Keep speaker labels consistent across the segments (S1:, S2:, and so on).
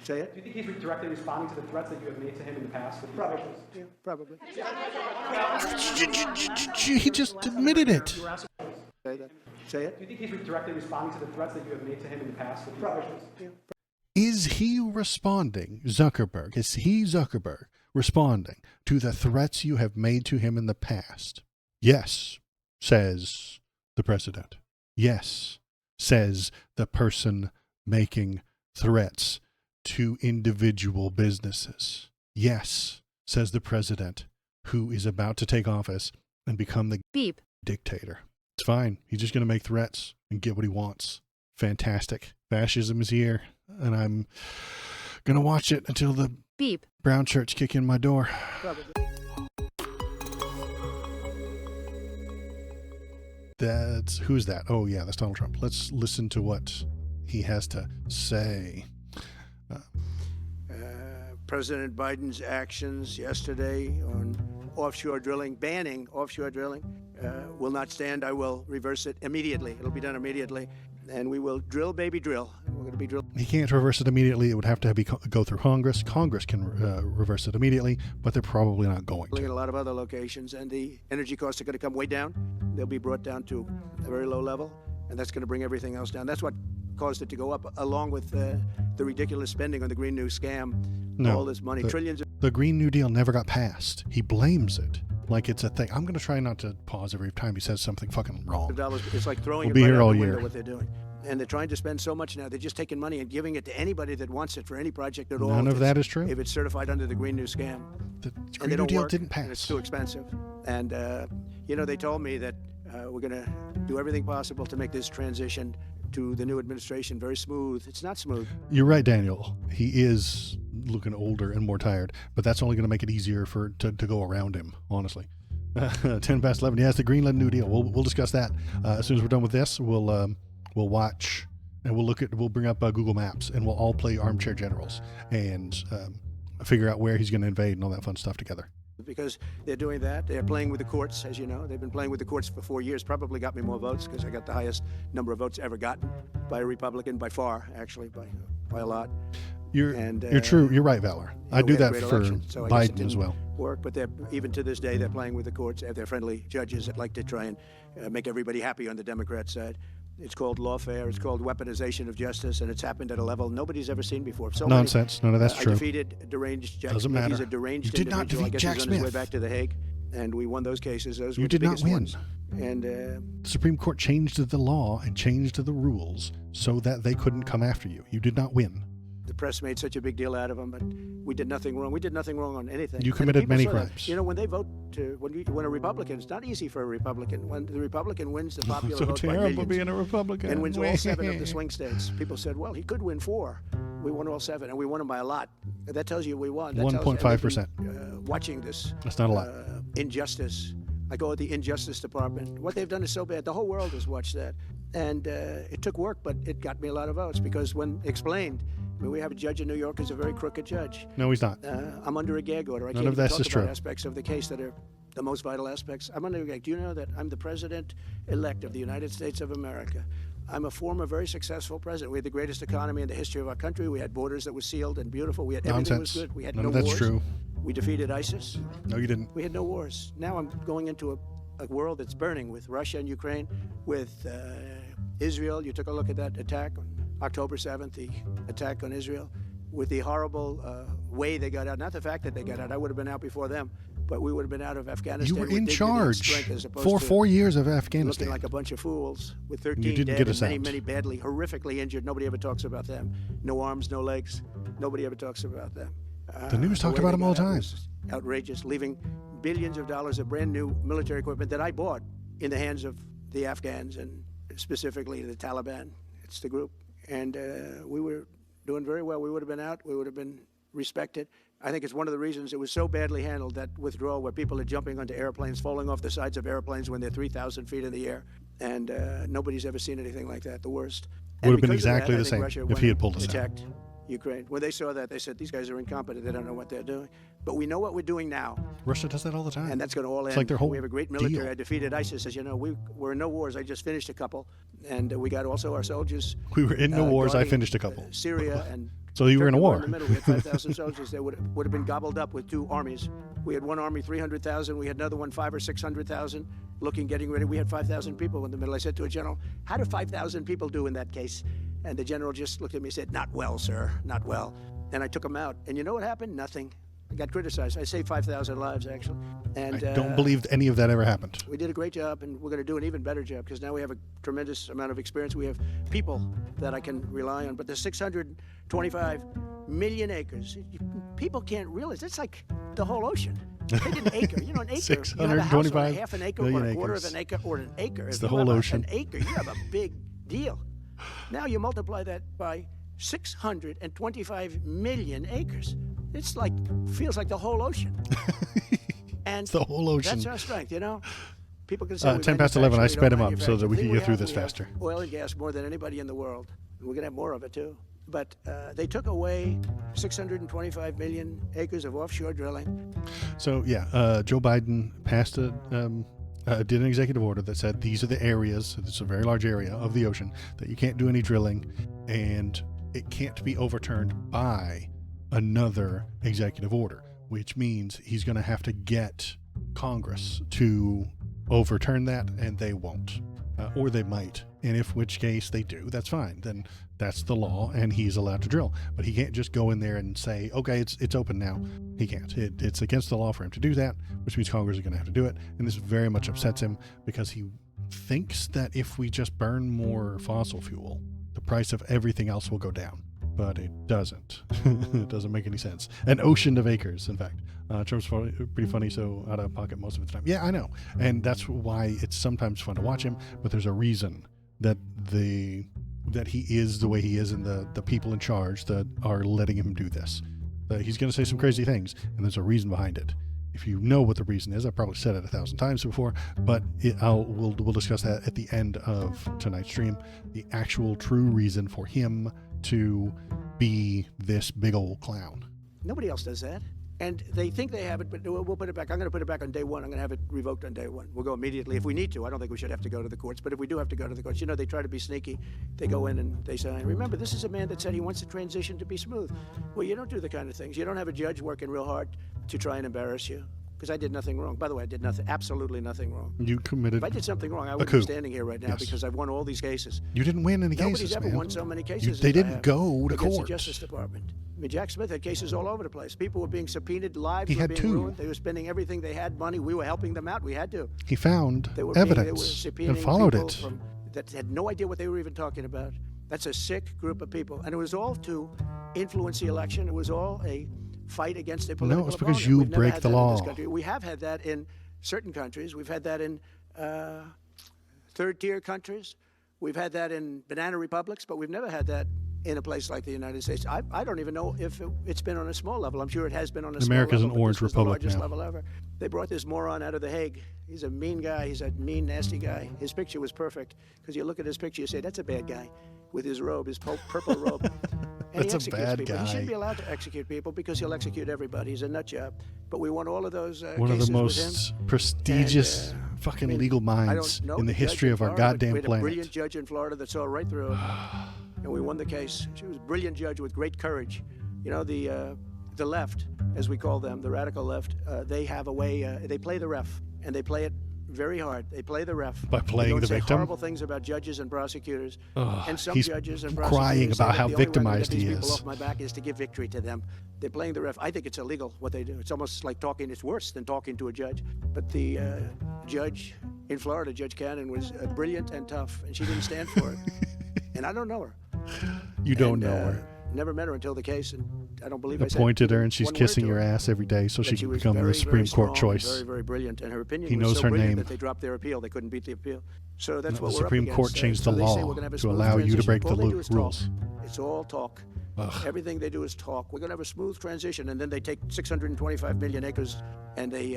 S1: Say it?
S2: Do you think he's directly responding to the threats that you have made to him in the past? With
S1: Probably. Yeah, probably.
S3: He just admitted it.
S1: Say that. Say it?
S2: Do you think he's directly responding to the threats that you have made to him in the past? With
S1: Probably. Yeah.
S3: Is he responding, Zuckerberg? Is he, Zuckerberg, responding to the threats you have made to him in the past? Yes, says the president. Yes, says the person making threats to individual businesses. Yes, says the president, who is about to take office and become the
S4: beep
S3: dictator. It's fine. He's just going to make threats and get what he wants. Fantastic. Fascism is here, and I'm going to watch it until the
S4: beep
S3: brown shirts kick in my door.
S1: Probably.
S3: Who's that? Oh, yeah, that's Donald Trump. Let's listen to what he has to say.
S1: President Biden's actions yesterday on offshore drilling, banning offshore drilling, will not stand. I will reverse it immediately. It'll be done immediately. And we will drill, baby, drill. We're going to be drilling.
S3: He can't reverse it immediately. It would have to go through Congress. Congress can reverse it immediately, but they're probably not going
S1: In
S3: to.
S1: a lot of other locations, and the energy costs are going to come way down. They'll be brought down to a very low level, and that's going to bring everything else down. That's what caused it to go up, along with the ridiculous spending on the Green New Scam.
S3: No,
S1: all this money, trillions.
S3: The Green New Deal never got passed. He blames it like it's a thing. I'm going to try not to pause every time he says something fucking wrong.
S1: Dollars. It's like throwing
S3: We'll
S1: it
S3: be
S1: right
S3: here
S1: out
S3: all
S1: the
S3: year.
S1: window, what they're doing. And they're trying to spend so much now. They're just taking money and giving it to anybody that wants it for any project at all.
S3: None of that is true.
S1: If it's certified under the Green New Scam.
S3: The
S1: And
S3: Green
S1: they
S3: New
S1: don't
S3: Deal
S1: work,
S3: didn't
S1: and it's
S3: pass.
S1: too expensive. And, they told me that we're going to do everything possible to make this transition to the new administration very smooth. It's not smooth.
S3: You're right, Daniel. He is looking older and more tired, but that's only going to make it easier to go around him, honestly. 10 past 11. Yes, the Green New Deal. We'll discuss that as soon as we're done with this. We'll watch and we'll bring up Google Maps, and we'll all play Armchair Generals and figure out where he's going to invade and all that fun stuff together.
S1: Because they're doing that. They're playing with the courts, as you know. They've been playing with the courts for 4 years. Probably got me more votes because I got the highest number of votes ever gotten by a Republican, by far, actually, by a lot.
S3: You're true. You're right, Valor. I do that for Biden as well.
S1: Work, but even to this day, they're playing with the courts. They have their friendly judges that like to try and make everybody happy on the Democrat side. It's called lawfare. It's called weaponization of justice, and it's happened at a level nobody's ever seen before. So
S3: Nonsense. None of that's true.
S1: I defeated deranged Jack
S3: Doesn't
S1: Smith.
S3: matter.
S1: He's a deranged
S3: You did not
S1: individual.
S3: defeat
S1: I guess
S3: Jack
S1: he's on his way
S3: Smith.
S1: back to The Hague, and we won those cases. Those
S3: You
S1: were
S3: did
S1: the
S3: not
S1: biggest
S3: win.
S1: ones. And
S3: The Supreme Court changed the law and changed the rules so that they couldn't come after you. You did not win.
S1: the press made such a big deal out of them, but we did nothing wrong. We did nothing wrong on anything.
S3: You
S1: And
S3: committed
S1: people
S3: many
S1: saw that.
S3: crimes.
S1: You know, when they vote when a Republican, it's not easy for a Republican. When the Republican wins the popular
S3: So
S1: vote by
S3: terrible
S1: millions
S3: being a Republican.
S1: and wins all 7 of the swing states, people said, well, he could win 4. We won all 7, and we won them by a lot. That tells you we won. That tells you-
S3: 1.5%.
S1: Watching this
S3: That's not a lot.
S1: injustice. I go at the Injustice Department. What they've done is so bad. The whole world has watched that. And it took work, but it got me a lot of votes because when explained, I mean, we have a judge in New York who's a very crooked judge.
S3: No, he's not.
S1: I'm under a gag order. I
S3: None
S1: can't
S3: of
S1: even
S3: this
S1: talk
S3: is
S1: about
S3: true.
S1: aspects of the case that are the most vital aspects. I'm under a gag. Do you know that I'm the president-elect of the United States of America? I'm a former very successful president. We had the greatest economy in the history of our country. We had borders that were sealed and beautiful. We had everything was
S3: Nonsense.
S1: good. We had
S3: None
S1: no
S3: of that's
S1: wars.
S3: true.
S1: We defeated ISIS.
S3: No, you didn't.
S1: We had no wars. Now I'm going into a world that's burning with Russia and Ukraine, with Israel. You took a look at that attack on October 7th, the attack on Israel, with the horrible way they got out. Not the fact that they got out. I would have been out before them, but we would have been out of Afghanistan.
S3: You were
S1: with
S3: in
S1: dignity and
S3: charge
S1: strength as opposed
S3: for
S1: to
S3: 4 years of
S1: looking
S3: Afghanistan.
S1: like a bunch of fools with 13
S3: You didn't
S1: dead
S3: get
S1: and
S3: us
S1: many,
S3: out.
S1: many badly, horrifically injured. Nobody ever talks about them. No arms, no legs. Nobody ever talks about them.
S3: The news talked
S1: way
S3: about
S1: they
S3: them all
S1: got
S3: the
S1: out
S3: time.
S1: was outrageous, leaving billions of dollars of brand new military equipment that I bought in the hands of the Afghans and specifically the Taliban. It's the group. And we were doing very well. We would have been out. We would have been respected. I think it's one of the reasons it was so badly handled, that withdrawal, where people are jumping onto airplanes, falling off the sides of airplanes when they're 3,000 feet in the air. And nobody's ever seen anything like that, the worst.
S3: Would have
S1: And
S3: been
S1: because of that,
S3: exactly
S1: I
S3: the
S1: think
S3: same
S1: Russia
S3: if
S1: went
S3: he had
S1: and
S3: pulled us out.
S1: attacked Ukraine. When they saw that, they said, these guys are incompetent. They don't know what they're doing. But we know what we're doing now.
S3: Russia does that all the time.
S1: And that's going to all end.
S3: It's like their whole
S1: we have a great military.
S3: deal.
S1: I defeated ISIS. As you know, we're in no wars. I just finished a couple. And we got also our soldiers.
S3: We were in no wars. I
S1: guarding,
S3: finished a couple.
S1: Syria and
S3: So you were in a
S1: Turkey
S3: war.
S1: in the middle. We had 5,000 soldiers. They would have been gobbled up with two armies. We had one army, 300,000. We had another one, 500,000 or 600,000, getting ready. We had 5,000 people in the middle. I said to a general, how do 5,000 people do in that case? And the general just looked at me and said, not well, sir, not well. And I took him out. And you know what happened? Nothing. I got criticized. I saved 5,000 lives, actually. And
S3: I don't believe any of that ever happened.
S1: we did a great job, and we're going to do an even better job because now we have a tremendous amount of experience. We have people that I can rely on. But the 625 million acres, people can't realize it's like the whole ocean. Take an acre. You know, an acre. You have a house on a half an acre or a quarter of an acre or an acre.
S3: It's
S1: If
S3: the
S1: you
S3: whole
S1: have
S3: ocean.
S1: An acre, you have a big deal. Now you multiply that by 625 million acres. It's like, feels like the whole ocean. And
S3: It's the whole ocean.
S1: that's our strength, you know? People can say
S3: 10 past 11, I
S1: manufacture, we
S3: sped
S1: don't
S3: him up so that we
S1: manufacture.
S3: can
S1: The
S3: get through
S1: thing
S3: this
S1: we have
S3: faster.
S1: Oil and gas more than anybody in the world. We're going to have more of it, too. But they took away 625 million acres of offshore drilling.
S3: So yeah, Joe Biden passed did an executive order that said these are the areas, it's a very large area of the ocean, that you can't do any drilling, and it can't be overturned by another executive order, which means he's going to have to get Congress to overturn that, and they won't. Or they might, and if which case they do, that's fine. Then that's the law, and he's allowed to drill. But he can't just go in there and say, okay, it's open now. He can't. It's against the law for him to do that, which means Congress is going to have to do it. And this very much upsets him because he thinks that if we just burn more fossil fuel, the price of everything else will go down. But it doesn't. It doesn't make any sense. An ocean of acres, in fact. Trump's pretty funny, so out of pocket most of the time. Yeah, I know. And that's why it's sometimes fun to watch him, but there's a reason that he is the way he is, and the people in charge that are letting him do this. He's going to say some crazy things, and there's a reason behind it. If you know what the reason is, I've probably said it 1,000 times before, but we'll discuss that at the end of tonight's stream. The actual true reason for him to be this big old clown.
S1: Nobody else does that. And they think they have it, but we'll put it back. I'm going to put it back on day one. I'm going to have it revoked on day one. We'll go immediately if we need to. I don't think we should have to go to the courts, but if we do have to go to the courts, you know, they try to be sneaky. They go in and they sign. Remember, this is a man that said he wants the transition to be smooth. Well, you don't do the kind of things. You don't have a judge working real hard to try and embarrass you. Because I did nothing wrong. By the way, I did nothing, absolutely nothing wrong.
S3: You committed
S1: If I did something wrong, I wouldn't
S3: coup.
S1: be standing here right now
S3: Yes.
S1: because I've won all these cases.
S3: You didn't win any
S1: Nobody's
S3: cases,
S1: ever
S3: man.
S1: won so many cases.
S3: They
S1: as I
S3: didn't
S1: have
S3: go to
S1: against
S3: court.
S1: the Justice Department. I mean, Jack Smith had cases all over the place. People were being subpoenaed, lives
S3: He
S1: were
S3: had
S1: being
S3: two.
S1: ruined. They were spending everything they had, money. We were helping them out. We had to.
S3: He found
S1: They were
S3: evidence
S1: subpoenaing
S3: and followed
S1: people
S3: it.
S1: that had no idea what they were even talking about. That's a sick group of people. And it was all to influence the election. It was all a fight against a political
S3: it's because
S1: opponent.
S3: you
S1: We've never
S3: break
S1: had
S3: the
S1: that in
S3: law.
S1: this country. We have had that in certain countries. We've had that in third-tier countries. We've had that in banana republics, but we've never had that in a place like the United States. I don't even know if it's been on a small level. I'm sure it has been on a small
S3: America's
S1: level.
S3: an orange
S1: This was
S3: republic
S1: the largest
S3: now.
S1: level ever. They brought this moron out of The Hague. He's a mean guy. He's a mean, nasty guy. His picture was perfect because you look at his picture, you say, that's a bad guy with his robe, his purple robe. And
S3: That's a
S1: he executes
S3: bad
S1: people.
S3: guy.
S1: He shouldn't be allowed to execute people because he'll execute everybody. He's a nut job. But we won all of those
S3: One of
S1: cases
S3: the
S1: with
S3: most
S1: him.
S3: prestigious
S1: And,
S3: fucking
S1: I mean,
S3: legal
S1: I
S3: minds
S1: don't know
S3: in the
S1: the judge
S3: history
S1: in
S3: of our
S1: Florida, but
S3: goddamn
S1: we had a
S3: planet.
S1: brilliant judge in Florida that saw right through it. And we won the case. She was a brilliant judge with great courage. You know, the left, as we call them, the radical left, they have a way, they play the ref, and they play it very hard. They play the ref.
S3: By playing
S1: they go
S3: the
S1: and say
S3: victim?
S1: horrible things about judges and prosecutors. And some
S3: he's
S1: judges and
S3: crying
S1: prosecutors say
S3: about
S1: that
S3: how
S1: the only way to
S3: victimized
S1: get
S3: he
S1: these people
S3: is.
S1: off my back is to give victory to them. They're playing the ref. I think it's illegal what they do. It's almost like talking. It's worse than talking to a judge. But the judge in Florida, Judge Cannon, was brilliant and tough, and she didn't stand for it. And I don't know her.
S3: You don't
S1: And,
S3: know her.
S1: Never met her until the case, and I don't believe I said
S3: Appointed her, and she's
S1: one word
S3: kissing
S1: to
S3: your
S1: her.
S3: ass every day so
S1: But
S3: she
S1: she
S3: can
S1: was
S3: become
S1: very,
S3: the Supreme
S1: very
S3: Court
S1: strong,
S3: choice.
S1: Very, very brilliant, and her opinion
S3: He
S1: was
S3: knows
S1: so
S3: her
S1: brilliant
S3: name.
S1: that they dropped their appeal. They couldn't beat the appeal. So that's
S3: No,
S1: what
S3: the
S1: we're
S3: Supreme
S1: up
S3: Court
S1: against.
S3: changed
S1: So
S3: the
S1: they say
S3: law
S1: we're gonna have a
S3: to
S1: smooth
S3: allow you to
S1: transition.
S3: break
S1: All
S3: the
S1: they do is
S3: rules.
S1: talk. It's all talk. Everything they do is talk. We're going to have a smooth transition, and then they take 625 million acres and they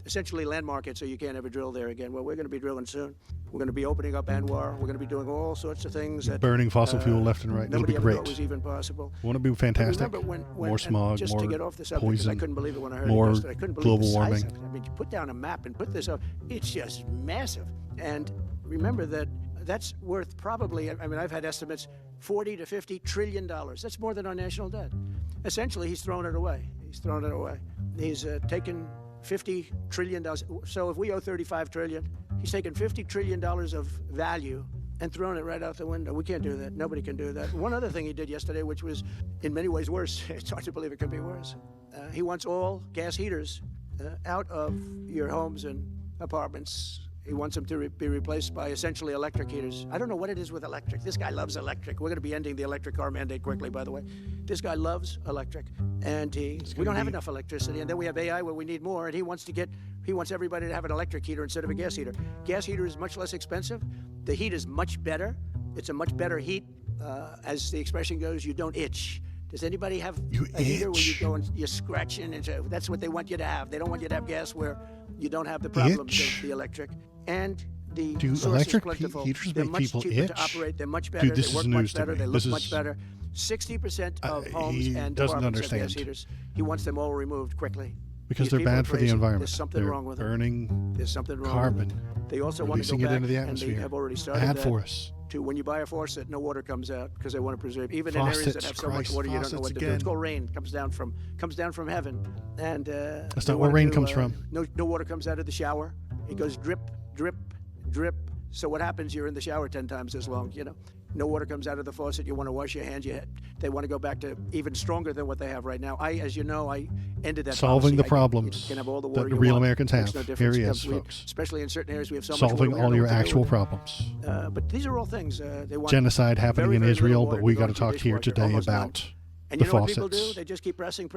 S1: essentially landmark it so you can't ever drill there again. Well, we're going to be drilling soon. We're going to be opening up Anwar. We're going to be doing all sorts of things that
S3: Burning fossil fuel left and right. It'll
S1: nobody
S3: be
S1: ever
S3: great.
S1: thought was even possible.
S3: Won't it be
S1: But
S3: fantastic?
S1: remember when
S3: More
S1: and
S3: smog,
S1: just
S3: more
S1: to get off the subject, 'cause I
S3: poison,
S1: couldn't believe it when I heard
S3: more
S1: it yesterday. I couldn't believe
S3: global
S1: the size
S3: warming.
S1: of it. I mean, you put down a map and put this up. It's just massive. And remember that that's worth probably, I mean, I've had estimates, $40 to $50 trillion. That's more than our national debt. Essentially, he's thrown it away. He's taken $50 trillion. So if we owe $35 trillion, he's taken $50 trillion of value and thrown it right out the window. We can't do that. Nobody can do that. One other thing he did yesterday, which was in many ways worse, it's hard to believe it could be worse. He wants all gas heaters out of your homes and apartments. He wants them to be replaced by essentially electric heaters. I don't know what it is with electric. This guy loves electric. We're going to be ending the electric car mandate quickly, by the way. This guy loves electric. And we don't have enough electricity. And then we have AI where we need more. And he wants everybody to have an electric heater instead of a gas heater. Gas heater is much less expensive. The heat is much better. It's a much better heat. As the expression goes, you don't itch. Does anybody have a heater where you go and you're scratching? And that's what they want you to have. They don't want you to have gas where you don't have the problems of the electric. And the source is plentiful. They're much cheaper to operate. They're much better. They work much better. They look much better. 60% of homes and apartments have gas heaters. He wants them all removed quickly.
S3: Because they're bad for the environment.
S1: There's something wrong with
S3: them.
S1: There's something wrong
S3: carbon.
S1: with them. They also want to go back,
S3: into the atmosphere.
S1: and they have already started
S3: bad
S1: that,
S3: for us.
S1: to when you buy a faucet, no water comes out because they want to preserve. Even in areas that have so much water, you don't know what to do. It's called rain. Comes down from heaven, and
S3: that's not where rain comes from.
S1: No water comes out of the shower. It goes drip, drip, drip. So what happens? You're in the shower 10 times as long. No water comes out of the faucet. You want to wash your hands. They want to go back to even stronger than what they have right now. As you know, I ended that.
S3: Solving
S1: policy.
S3: the problems
S1: you can have all the water
S3: that the real
S1: want.
S3: Americans have.
S1: No
S3: Here he is, folks.
S1: Especially in certain areas, we have so much
S3: Solving
S1: water,
S3: all your actual problems.
S1: But these are all things they want.
S3: Genocide happening
S1: very,
S3: in
S1: very
S3: Israel,
S1: little
S3: but we got
S1: water
S3: to talk
S1: to
S3: here
S1: dishwasher,
S3: today
S1: almost none.
S3: about
S1: And
S3: the
S1: you know what
S3: faucets.
S1: people do? They just keep pressing,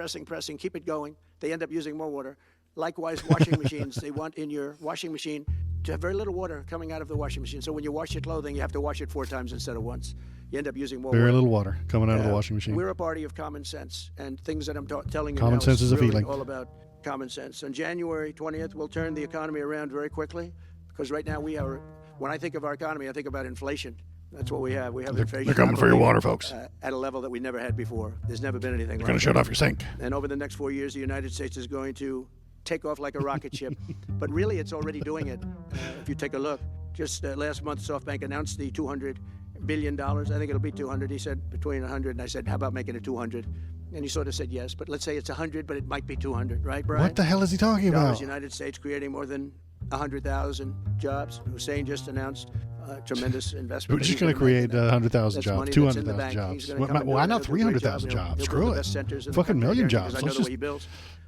S1: keep it going. They end up using more water. Likewise, washing machines. They want in your washing machine to have very little water coming out of the washing machine. So when you wash your clothing, you have to wash it 4 times instead of once. You end up using more
S3: Very
S1: water.
S3: little water coming out of the washing machine.
S1: We're a party of common sense, and things that I'm telling you
S3: Common
S1: now
S3: sense is a
S1: really
S3: feeling.
S1: all about common sense. On January 20th, we'll turn the economy around very quickly, because right now when I think of our economy, I think about inflation. That's what we have. We have inflation.
S3: They're coming for your water, folks.
S1: At a level that we never had before. There's never been anything like
S3: Going
S1: that.
S3: to shut off your sink.
S1: And over the next 4 years, the United States is going to take off like a rocket ship. But really, it's already doing it. If you take a look, just last month, SoftBank announced the $200 billion. I think it'll be 200. He said between 100, and I said, how about making it 200? And he sort of said yes, but let's say it's 100, but it might be 200, right, Brian?
S3: What the hell is he talking about?
S1: United States creating more than 100,000 jobs. Hussein just announced tremendous investment.
S3: We're just going to create 100,000
S1: That's
S3: jobs,
S1: money that's in the
S3: 200,000
S1: bank.
S3: jobs.
S1: He's gonna come and
S3: Why
S1: do
S3: not
S1: a great job.
S3: 300,000
S1: He'll
S3: jobs?
S1: build
S3: Screw
S1: the
S3: it.
S1: best centers in the
S3: Fucking
S1: country
S3: million
S1: again,
S3: jobs.
S1: because I know
S3: Let's
S1: the
S3: just,
S1: way he builds.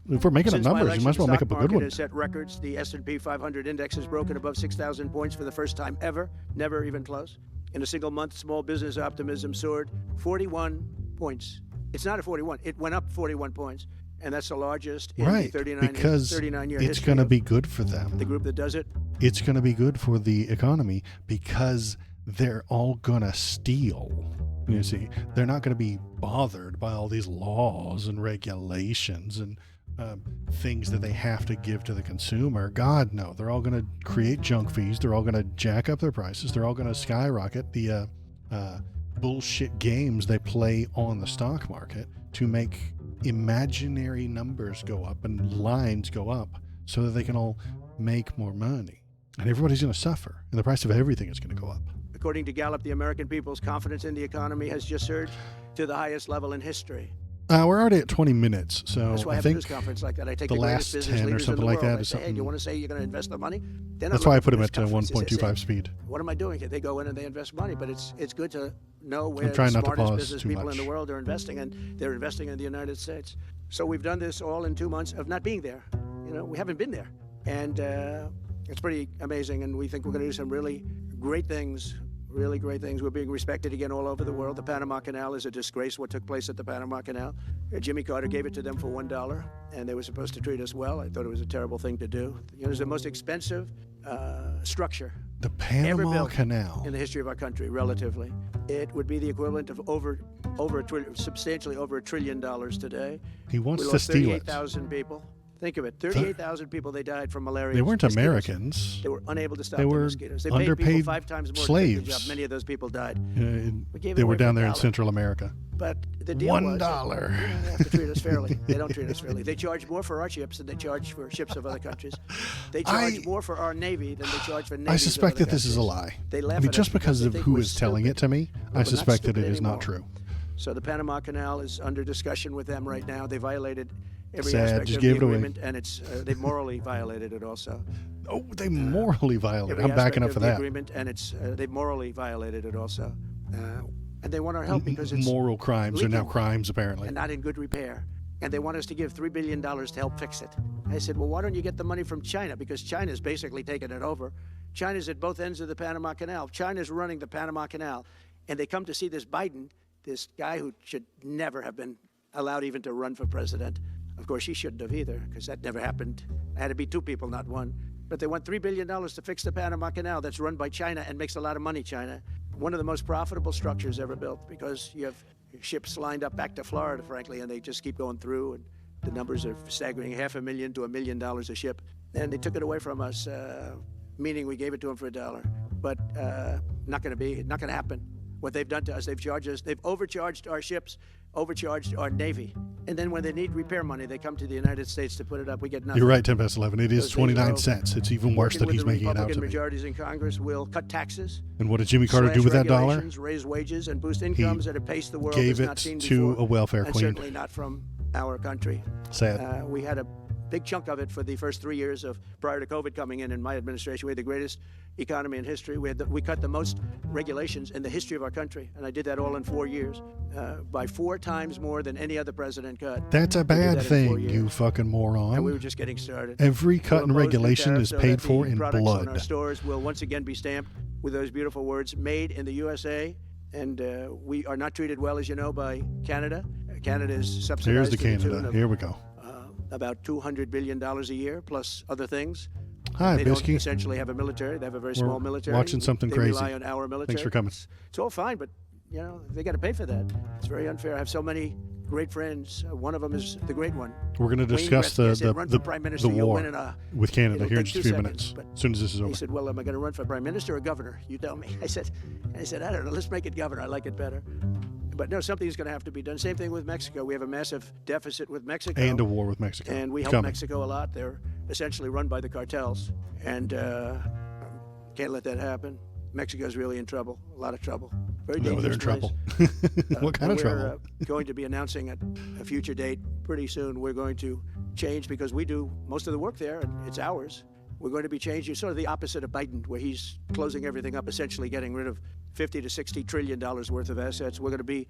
S3: if we're making up
S1: Since my
S3: numbers, you might as well
S1: election,
S3: make
S1: the
S3: up a
S1: stock
S3: good
S1: market
S3: one.
S1: has set records. The S&P 500 index has broken above 6,000 points for the first time ever, never even close. In a single month, small business optimism soared 41 points. It's not a 41. It went up 41 points, and that's the largest in the 39-year
S3: because
S1: history.
S3: it's going to be good for them.
S1: The group that does it.
S3: It's going to be good for the economy because they're all going to steal. You see, they're not going to be bothered by all these laws and regulations and things that they have to give to the consumer. God, no. They're all going to create junk fees. They're all going to jack up their prices. They're all going to skyrocket the bullshit games they play on the stock market to make imaginary numbers go up and lines go up so that they can all make more money. And everybody's going to suffer. And the price of everything is going to go up.
S1: According to Gallup, the American people's confidence in the economy has just surged to the highest level in history.
S3: We're already at 20 minutes, so
S1: That's why I have a
S3: think
S1: news conference like that. I take
S3: the
S1: the
S3: last
S1: greatest business
S3: 10 or
S1: leaders in
S3: something
S1: the
S3: like
S1: world.
S3: that
S1: I
S3: is
S1: say, hey, do you
S3: something.
S1: want to say you're going to invest the money? Then
S3: That's why I put them at 1.25 speed.
S1: What am I doing here? They go in and they invest money, but it's good to know where the
S3: trying not to
S1: smartest
S3: pause
S1: business
S3: too
S1: people
S3: much.
S1: in the world are investing, and they're investing in the United States. So we've done this all in 2 months of not being there. We haven't been there. And it's pretty amazing, and we think we're going to do some really great things. Really great things. We're being respected again all over the world. The Panama Canal is a disgrace, what took place at the Panama Canal. Jimmy Carter gave it to them for $1, and they were supposed to treat us well. I thought it was a terrible thing to do. It was the most expensive structure
S3: The
S1: ever
S3: Panama
S1: built
S3: Canal.
S1: in the history of our country, relatively. It would be the equivalent of substantially over $1 trillion today.
S3: He wants
S1: We
S3: to
S1: lost
S3: steal it.
S1: 38,000 people. Think of it. 38,000 people, they died from malaria.
S3: They weren't
S1: mosquitoes.
S3: Americans.
S1: They were unable to stop
S3: They
S1: the
S3: were
S1: mosquitoes. They paid people
S3: underpaid
S1: 5 times more
S3: slaves.
S1: to take the job. Many of those people died. We gave it
S3: They were
S1: away
S3: down
S1: for
S3: there in
S1: $1.
S3: Central America.
S1: But the deal was
S3: $1.
S1: they don't have to treat us fairly. They don't treat us fairly. They charge more for our ships than they charge for ships of other countries. They charge more for our Navy than they charge for navies.
S3: I suspect
S1: of other
S3: that this is a
S1: countries.
S3: lie.
S1: They laugh
S3: I mean,
S1: at
S3: just
S1: us
S3: because
S1: they
S3: of
S1: think
S3: who
S1: we're
S3: is telling it
S1: stupid.
S3: to me,
S1: But
S3: I
S1: we're
S3: suspect
S1: not
S3: that it is
S1: stupid
S3: not
S1: anymore.
S3: true.
S1: So the Panama Canal is under discussion with them right now. They violated every
S3: Sad,
S1: aspect
S3: just
S1: of
S3: gave
S1: the
S3: it away.
S1: agreement, and they morally violated it also.
S3: Oh, they morally violated.
S1: Every
S3: I'm backing
S1: aspect
S3: up for
S1: of the
S3: that.
S1: agreement, and they morally violated it also. And they want our help because it's
S3: Moral crimes are now
S1: leaking
S3: crimes, apparently.
S1: and not in good repair. And they want us to give $3 billion to help fix it. I said, well, why don't you get the money from China? Because China's basically taken it over. China's at both ends of the Panama Canal. China's running the Panama Canal. And they come to see this Biden, this guy who should never have been allowed even to run for president. Of course, he shouldn't have either, because that never happened. It had to be 2 people, not 1. But they want $3 billion to fix the Panama Canal that's run by China and makes a lot of money, China. One of the most profitable structures ever built, because you have ships lined up back to Florida, frankly, and they just keep going through, and the numbers are staggering, $500,000 to $1 million a ship. And they took it away from us, meaning we gave it to them for $1. But not going to happen. What they've done to us, they've overcharged our ships, overcharged our Navy. And then when they need repair money, they come to the United States to put it up. We get nothing.
S3: You're right, 10 past 11. It is
S1: Those things
S3: 29
S1: are
S3: cents. It's even worse
S1: Working
S3: than he's
S1: with the
S3: making it out
S1: Republican
S3: to me.
S1: majorities in Congress will cut taxes,
S3: And what did Jimmy Carter do
S1: slash
S3: with that dollar?
S1: regulations, raise wages, and boost incomes at a pace the world
S3: Gave
S1: has not
S3: it
S1: seen
S3: to
S1: before,
S3: a welfare
S1: and
S3: queen.
S1: certainly not from our country.
S3: Sad.
S1: We had a big chunk of it for the first 3 years prior to COVID coming in my administration. We had the greatest economy in history. We cut the most regulations in the history of our country, and I did that all in 4 years, by 4 times more than any other president cut.
S3: That's a
S1: We did
S3: bad
S1: that in 4
S3: thing,
S1: years.
S3: you fucking
S1: And we were
S3: moron.
S1: just getting started.
S3: Every cut and
S1: We'll impose new
S3: regulation
S1: tariffs
S3: is
S1: so
S3: paid
S1: that
S3: for
S1: the
S3: in
S1: products on our
S3: blood.
S1: stores will once again be stamped with those beautiful words, made in the USA. And we are not treated well, as you know, by Canada. Canada is subsidized
S3: Here's the
S1: to tune
S3: Canada.
S1: of,
S3: Here we go.
S1: about $200 billion a year, plus other things.
S3: Hi,
S1: They don't
S3: Bisky.
S1: essentially have a military. They have a very
S3: We're
S1: small military.
S3: watching something
S1: they
S3: crazy.
S1: rely on our military.
S3: Thanks for coming.
S1: It's all fine, but they got to pay for that. It's very unfair. I have so many great friends. One of them is the great one.
S3: We're going to
S1: Wayne
S3: discuss
S1: Gretzky. I
S3: the,
S1: said, run for Prime Minister, you'll
S3: war
S1: win in a-
S3: with Canada
S1: it'll
S3: here in
S1: take
S3: just a
S1: 2
S3: few
S1: seconds,
S3: minutes.
S1: but
S3: As soon as this is
S1: He
S3: over.
S1: said, well, am I going to run for Prime Minister or Governor? You tell me. I said, I don't know. Let's make it Governor. I like it better. But no, something's going to have to be done. Same thing with Mexico. We have a massive deficit with Mexico.
S3: And a war with Mexico.
S1: And we help
S3: Coming.
S1: Mexico a lot. They're essentially run by the cartels. And can't let that happen. Mexico's really in trouble, a lot of trouble. Very
S3: No, they're
S1: dangerous
S3: in trouble.
S1: place.
S3: What kind of
S1: We're
S3: trouble?
S1: going to be announcing at a future date pretty soon. We're going to change, because we do most of the work there, and it's ours. We're going to be changing, sort of the opposite of Biden, where he's closing everything up, essentially getting rid of $50 to $60 trillion worth of assets. We're going to be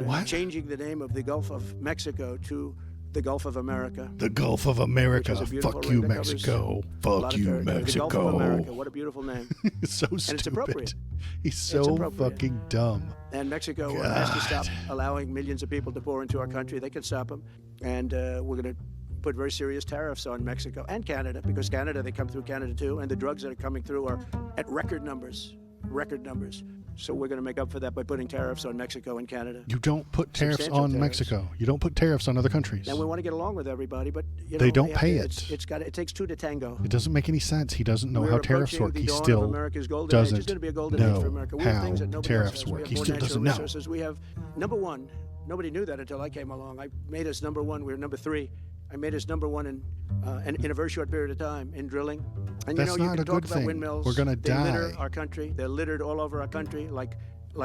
S3: What?
S1: changing the name of the Gulf of Mexico to the Gulf of America.
S3: The Gulf of America.
S1: Which is a beautiful
S3: Fuck
S1: ring
S3: you,
S1: that covers
S3: Mexico.
S1: a lot
S3: Fuck
S1: of
S3: you,
S1: territory. The Gulf of America.
S3: Mexico.
S1: What a beautiful name.
S3: It's so stupid.
S1: it's appropriate.
S3: He's so
S1: appropriate.
S3: fucking dumb.
S1: And Mexico has to stop allowing millions of people to pour into our country. They can stop them. And we're going to put very serious tariffs on Mexico and Canada, because Canada, they come through Canada too, and the drugs that are coming through are at record numbers. So we're going to make up for that by putting tariffs on Mexico and Canada.
S3: You don't put tariffs
S1: Substantial
S3: on
S1: tariffs.
S3: Mexico. You don't put tariffs on other countries.
S1: And we want to get along with everybody, but
S3: They don't
S1: have
S3: pay
S1: to-
S3: it.
S1: It takes 2 to tango.
S3: It doesn't make any sense. He doesn't know
S1: We're
S3: how tariffs
S1: approaching
S3: work.
S1: the
S3: He
S1: dawn of
S3: still
S1: America's golden age. It's
S3: doesn't
S1: going to be a golden age for
S3: know
S1: America. We have
S3: how
S1: things that nobody else
S3: tariffs
S1: has. We
S3: work.
S1: have
S3: He
S1: more
S3: still
S1: natural
S3: doesn't know.
S1: resources. We have number 1. Nobody knew that until I came along. I made us number 1. We were number 3. I made us number 1 in a very short period of time in drilling. And
S3: That's
S1: you
S3: not
S1: can
S3: a
S1: talk
S3: good
S1: about
S3: thing.
S1: windmills.
S3: We're gonna
S1: They litter
S3: die.
S1: our country. They're littered all over our country, like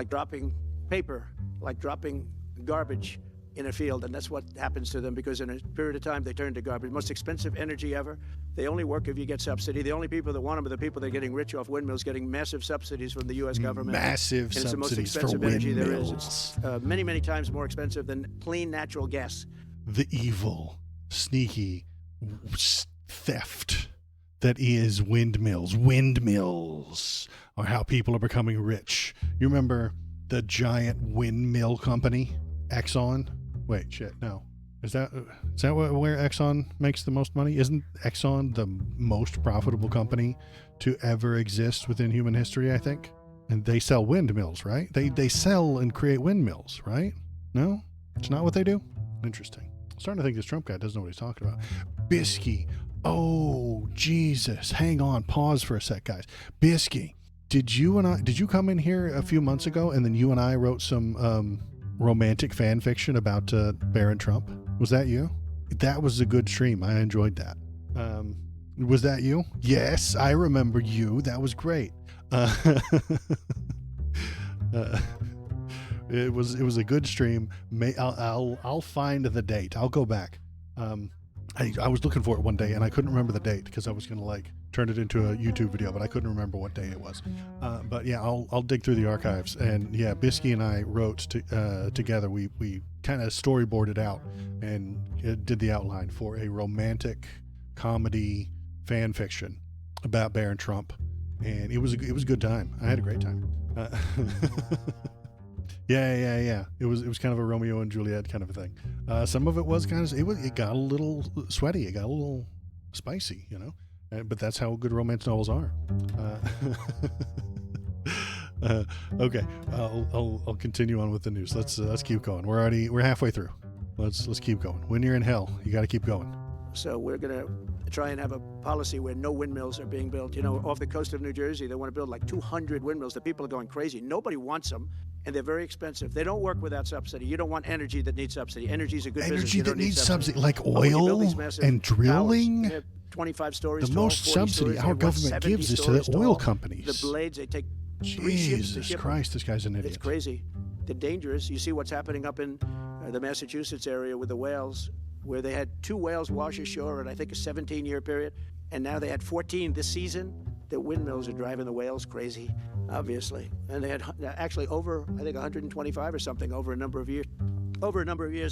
S1: dropping paper, like dropping garbage in a field, and that's what happens to them, because in a period of time they turn to garbage. Most expensive energy ever. They only work if you get subsidy. The only people that want them are the people that are getting rich off windmills, getting massive subsidies from the U.S. government.
S3: Massive
S1: And it's the most
S3: subsidies for
S1: expensive energy there is.
S3: windmills.
S1: It's many, many times more expensive than clean natural gas.
S3: The evil, sneaky theft that is windmills. Windmills are how people are becoming rich. You remember the giant windmill company, Exxon? Wait, shit, no. Is that where Exxon makes the most money? Isn't Exxon the most profitable company to ever exist within human history, I think? And they sell windmills, right? They sell and create windmills, right? No? It's not what they do? Interesting. starting to think this Trump guy doesn't know what he's talking about. Bisky. Oh, Jesus. Hang on. Pause for a sec, guys. Bisky. Did you come in here a few months ago and then you and I wrote some romantic fan fiction about Barron Trump? Was that you? That was a good stream. I enjoyed that. Was that you? Yes, I remember you. That was great. It was a good stream. I'll find the date. I'll go back. I was looking for it one day and I couldn't remember the date because I was gonna turn it into a YouTube video, but I couldn't remember what day it was. But yeah, I'll dig through the archives. And yeah, Bisky and I wrote together. We kind of storyboarded out and did the outline for a romantic comedy fan fiction about Barron Trump, and it was a good time. I had a great time. Yeah. It was kind of a Romeo and Juliet kind of a thing. Some of it was it got a little sweaty. It got a little spicy, but that's how good romance novels are. Okay. I'll continue on with the news. Let's keep going. We're halfway through. Let's keep going. When you're in hell, you got to keep going.
S1: So we're going to try and have a policy where no windmills are being built. Off the coast of New Jersey, they want to build like 200 windmills. The people are going crazy. Nobody wants them, and they're very expensive. They don't work without subsidy. You don't want energy that needs subsidy. Energy is a good business.
S3: Energy
S1: You
S3: that
S1: don't need
S3: needs subsidy, like
S1: But when you build
S3: oil
S1: these massive
S3: and drilling.
S1: towers, they're 25 stories
S3: The
S1: tall,
S3: most
S1: 40
S3: subsidy
S1: stories,
S3: our
S1: they want
S3: government
S1: 70
S3: gives is to
S1: stories
S3: the oil
S1: tall.
S3: companies.
S1: The blades, they take 3 ships to
S3: Jesus
S1: ship them.
S3: Christ, this guy's an idiot.
S1: It's crazy. They're dangerous. You see what's happening up in the Massachusetts area with the whales, where they had 2 whales wash ashore in, I think, a 17-year period, and now they had 14 this season. The windmills are driving the whales crazy, obviously. And they had actually over, I think, 125 or something over a number of years.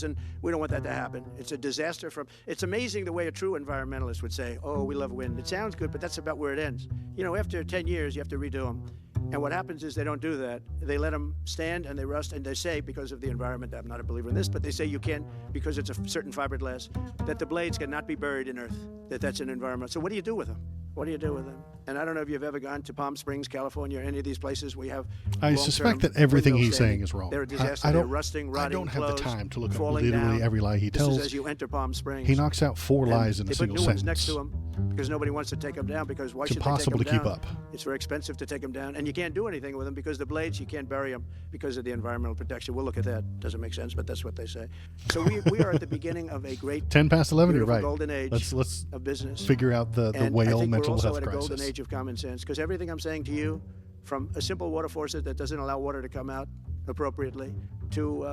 S1: And we don't want that to happen. It's a disaster. It's amazing the way a true environmentalist would say, oh, we love wind. It sounds good, but that's about where it ends. After 10 years, you have to redo them. And what happens is they don't do that. They let them stand and they rust, and they say, because of the environment, I'm not a believer in this, but they say you can't, because it's a certain fiberglass, that the blades cannot be buried in earth, that's an environment. So what do you do with them? What do you do with them? And I don't know if you've ever gone to Palm Springs, California, or any of these places where you have
S3: I suspect that everything he's saying is wrong.
S1: They're a disaster.
S3: I
S1: They're
S3: don't,
S1: rusting, rotting,
S3: I don't have the time to look at
S1: falling
S3: literally
S1: down.
S3: every lie he
S1: This
S3: tells.
S1: is as you enter Palm Springs.
S3: He knocks out 4 lies in a
S1: They
S3: single
S1: put new ones next
S3: sentence.
S1: to them because nobody wants to take them down, because why
S3: It's
S1: should they take
S3: impossible
S1: them
S3: to keep
S1: down?
S3: up.
S1: It's very expensive to take them down, and you can't do anything with them because the blades, you can't bury them because of the environmental protection. We'll look at that. Doesn't make sense, but that's what they say. So we are at the beginning of a great
S3: 10 past 11, you're
S1: beautiful
S3: right.
S1: golden age
S3: Let's
S1: of business.
S3: figure out the
S1: And I
S3: whale
S1: think
S3: mental
S1: we're also
S3: health
S1: at a
S3: crisis.
S1: golden age of common sense, because everything I'm saying to you, from a simple water faucet that doesn't allow water to come out appropriately, to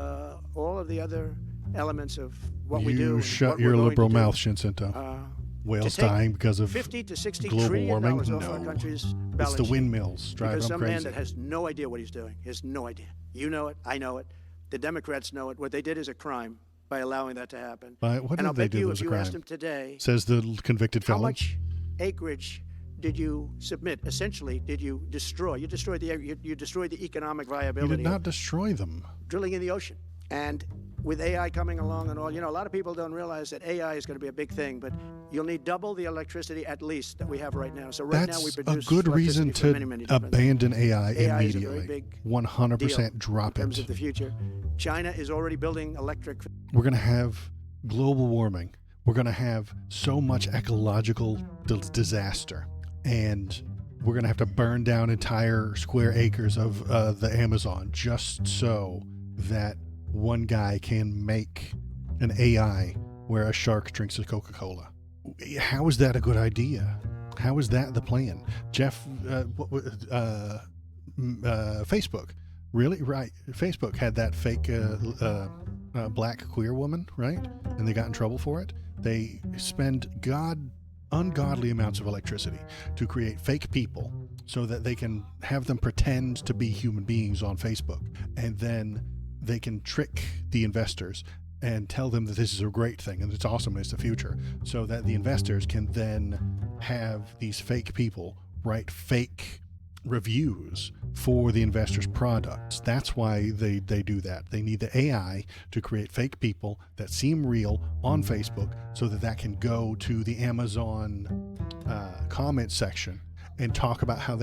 S1: all of the other elements of what we do.
S3: You
S1: and
S3: shut
S1: what
S3: your
S1: we're going
S3: liberal
S1: to do,
S3: mouth, Shincinto. Whales
S1: to take
S3: dying because of
S1: 50 to 60
S3: global
S1: trillion
S3: warming?
S1: dollars off our
S3: No.
S1: country's
S3: It's
S1: balance
S3: the
S1: sheet.
S3: windmills driving
S1: Because
S3: them
S1: some man
S3: crazy.
S1: that has no idea what he's doing. He has no idea. You know it. I know it. The Democrats know it. What they did is a crime by allowing that to happen.
S3: What
S1: and
S3: did
S1: I'll
S3: they
S1: bet
S3: do
S1: you,
S3: that was
S1: if
S3: a
S1: you asked
S3: crime?
S1: him today,
S3: Says the convicted
S1: how
S3: felon.
S1: much acreage did you submit? Essentially, did you destroy? You destroyed the economic
S3: He
S1: viability
S3: did not
S1: of
S3: destroy them.
S1: drilling in the ocean. And with AI coming along and all, a lot of people don't realize that AI is going to be a big thing, but you'll need double the electricity at least that we have right now. So right now we
S3: That's a
S1: produce
S3: good reason
S1: electricity
S3: to
S1: for many different things.
S3: abandon AI
S1: AI is a very
S3: immediately.
S1: big
S3: 100%
S1: deal
S3: drop
S1: in terms
S3: it.
S1: of the future. China is already building electric.
S3: We're going to have global warming. We're going to have so much ecological disaster. And we're going to have to burn down entire square acres of the Amazon just so that one guy can make an AI where a shark drinks a Coca-Cola. How is that a good idea? How is that the plan? Jeff, Facebook, really? Right. Facebook had that fake black queer woman, right? And they got in trouble for it. They spend ungodly amounts of electricity to create fake people so that they can have them pretend to be human beings on Facebook. And then they can trick the investors and tell them that this is a great thing and it's awesome and it's the future, so that the investors can then have these fake people write fake reviews for the investors' products. That's why they do that. They need the AI to create fake people that seem real on Facebook so that can go to the Amazon comment section and talk about how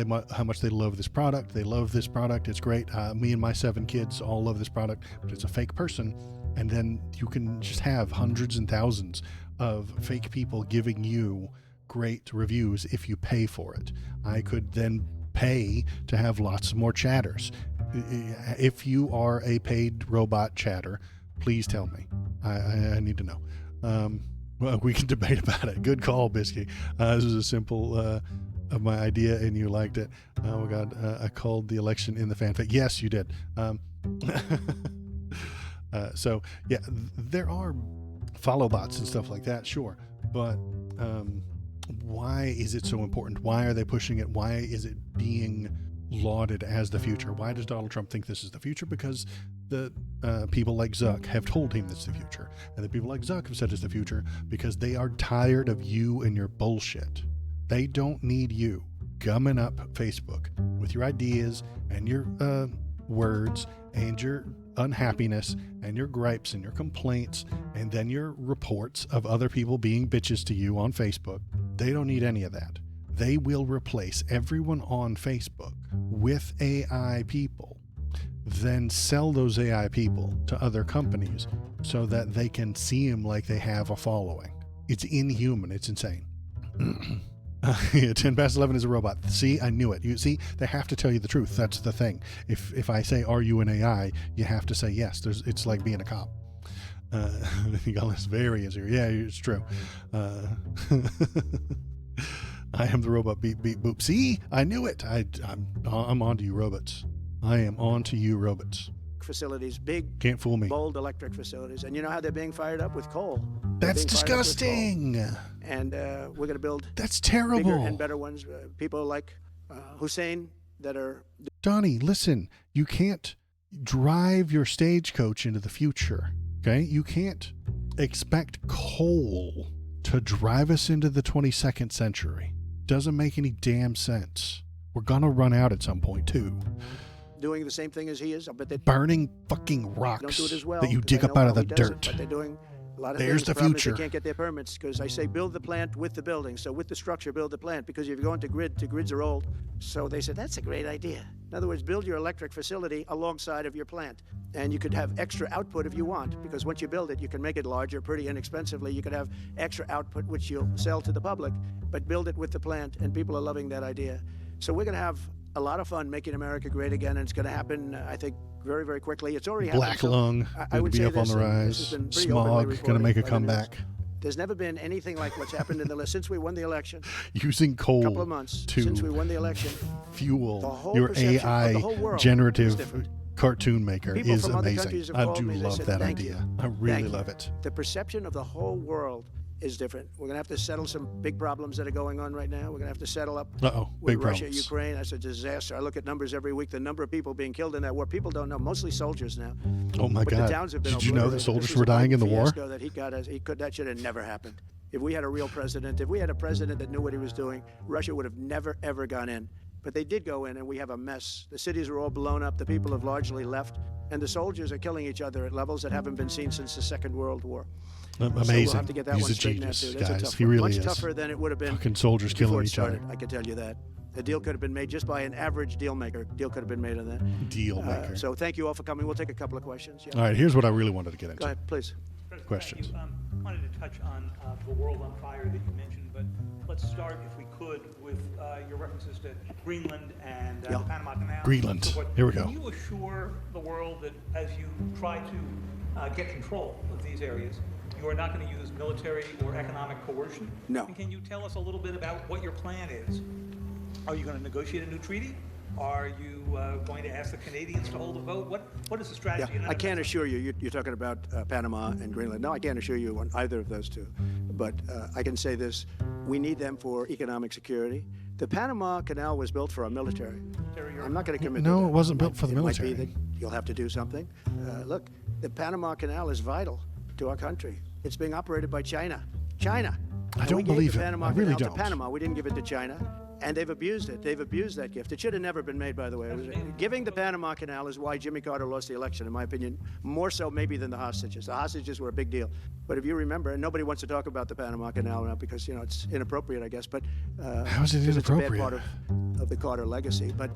S3: much they love this product. They love this product. It's great. Me and my 7 kids all love this product, but it's a fake person. and then you can just have hundreds and thousands of fake people giving you great reviews if you pay for it. I could then pay to have lots more chatters. If you are a paid robot chatter, please tell me. I need to know. Well, we can debate about it. Good call, Bisky. This is a simple of my idea, and you liked it. Oh my God, I called the election in the fanfic. Yes, you did. So yeah, there are follow bots and stuff like that, sure, but why is it so important? Why are they pushing it? Why is it being lauded as the future? Why does Donald Trump think this is the future? Because the people like Zuck have told him it's the future, and the people like Zuck have said it's the future because they are tired of you and your bullshit. They don't need you gumming up Facebook with your ideas and your words and your unhappiness and your gripes and your complaints and then your reports of other people being bitches to you on Facebook. They don't need any of that. They will replace everyone on Facebook with AI people, then sell those AI people to other companies so that they can seem like they have a following. It's inhuman. It's insane. 10 past 11 is a robot. See, I knew it. You see, they have to tell you the truth. That's the thing. If I say, are you an AI? You have to say yes. It's like being a cop. You got this very easy. Yeah, it's true. I am the robot. Beep beep boop. See, I knew it. I'm on to you, robots. I am on to you, robots.
S1: Facilities, big,
S3: can't fool me.
S1: Bold electric facilities, and you know how they're being fired up with coal.
S3: That's disgusting.
S1: And we're going to build.
S3: That's terrible.
S1: Bigger and better ones. People like Hussein that are.
S3: Donnie, listen. You can't drive your stagecoach into the future. Okay, you can't expect coal to drive us into the 22nd century. Doesn't make any damn sense. We're gonna run out at some point too.
S1: Doing the same thing as he is, but they
S3: burning fucking rocks
S1: don't do it as well,
S3: that you dig up out of the dirt.
S1: But they're doing a lot of
S3: There's
S1: things.
S3: the
S1: problem is
S3: future.
S1: They can't get their permits because I say build the plant with the building. So with the structure, build the plant, because if you're going to grids are old. So they said that's a great idea. In other words, build your electric facility alongside of your plant, and you could have extra output if you want, because once you build it, you can make it larger pretty inexpensively. You could have extra output which you'll sell to the public, but build it with the plant, and people are loving that idea. So we're going to have a lot of fun making America great again, and it's going to happen, I think, very, very quickly. It's already happened.
S3: Black lung would be up on the rise. Smog going to make a comeback.
S1: There's never been anything like what's happened in the since we won the election.
S3: Using coal
S1: a couple of months
S3: to
S1: since we won the election,
S3: fuel your AI generative cartoon maker
S1: People
S3: is
S1: from other
S3: amazing.
S1: countries have
S3: I
S1: called
S3: do
S1: me, they
S3: love
S1: said,
S3: that
S1: "Thank
S3: idea.
S1: you.
S3: I really
S1: Thank
S3: love
S1: you."
S3: it.
S1: The perception of the whole world is different. We're going to have to settle some big problems that are going on right now. We're going to have to settle up with
S3: big
S1: Russia,
S3: problems.
S1: Ukraine. That's a disaster. I look at numbers every week, the number of people being killed in that war. People don't know, mostly soldiers now.
S3: Oh my
S1: But
S3: God.
S1: the towns have been
S3: Did you know that
S1: obliterated.
S3: soldiers
S1: This was
S3: were
S1: a
S3: dying in the war?
S1: fiasco that should have never happened. If we had a real president, if we had a president that knew what he was doing, Russia would have never, ever gone in. But they did go in, and we have a mess. The cities are all blown up. The people have largely left, and the soldiers are killing each other at levels that haven't been seen since the Second World War.
S3: Amazing.
S1: So we'll have to get that
S3: He's
S1: one
S3: a
S1: straightened out,
S3: genius,
S1: too. That's a
S3: guys.
S1: tough
S3: He
S1: one.
S3: really
S1: Much
S3: is.
S1: tougher than it would have been
S3: Fucking soldiers
S1: before
S3: killing
S1: it
S3: each other.
S1: started, I can tell you that. The deal could have been made just by an average deal maker. Deal could have been made on that.
S3: Deal maker.
S1: So thank you all for coming. We'll take a couple of questions. Yeah.
S3: All right, here's what I really wanted to get into.
S1: Go ahead, please.
S3: Questions.
S4: I wanted to touch on the world on fire that you mentioned, but let's start, if we could, with your references to Greenland and the Panama Canal.
S3: Greenland.
S4: So what-
S3: Here we go.
S4: Can you assure the world that as you try to get control of these areas, you are not going to use military or economic coercion?
S1: No.
S4: And can you tell us a little bit about what your plan is? Are you going to negotiate a new treaty? Are you going to ask the Canadians to hold a vote? What is the strategy?
S1: Yeah, I can't assure you. You're talking about Panama and Greenland. No, I can't assure you on either of those two. But I can say this: we need them for economic security. The Panama Canal was built for our military. I'm not going to commit to that.
S3: No, it wasn't built for the military.
S1: It might be that you'll have to do something. Look, the Panama Canal is vital to our country. It's being operated by China. China.
S3: I don't believe it.
S1: The Panama
S3: I really
S1: Canal
S3: don't.
S1: to Panama. We didn't give it to China. And they've abused it. They've abused that gift. It should have never been made, by the way. Giving the Panama Canal is why Jimmy Carter lost the election, in my opinion, more so maybe than the hostages. The hostages were a big deal. But if you remember, and nobody wants to talk about the Panama Canal now because, it's inappropriate, I guess. But
S3: How is it
S1: because it's a bad
S3: inappropriate?
S1: part of of the Carter legacy, but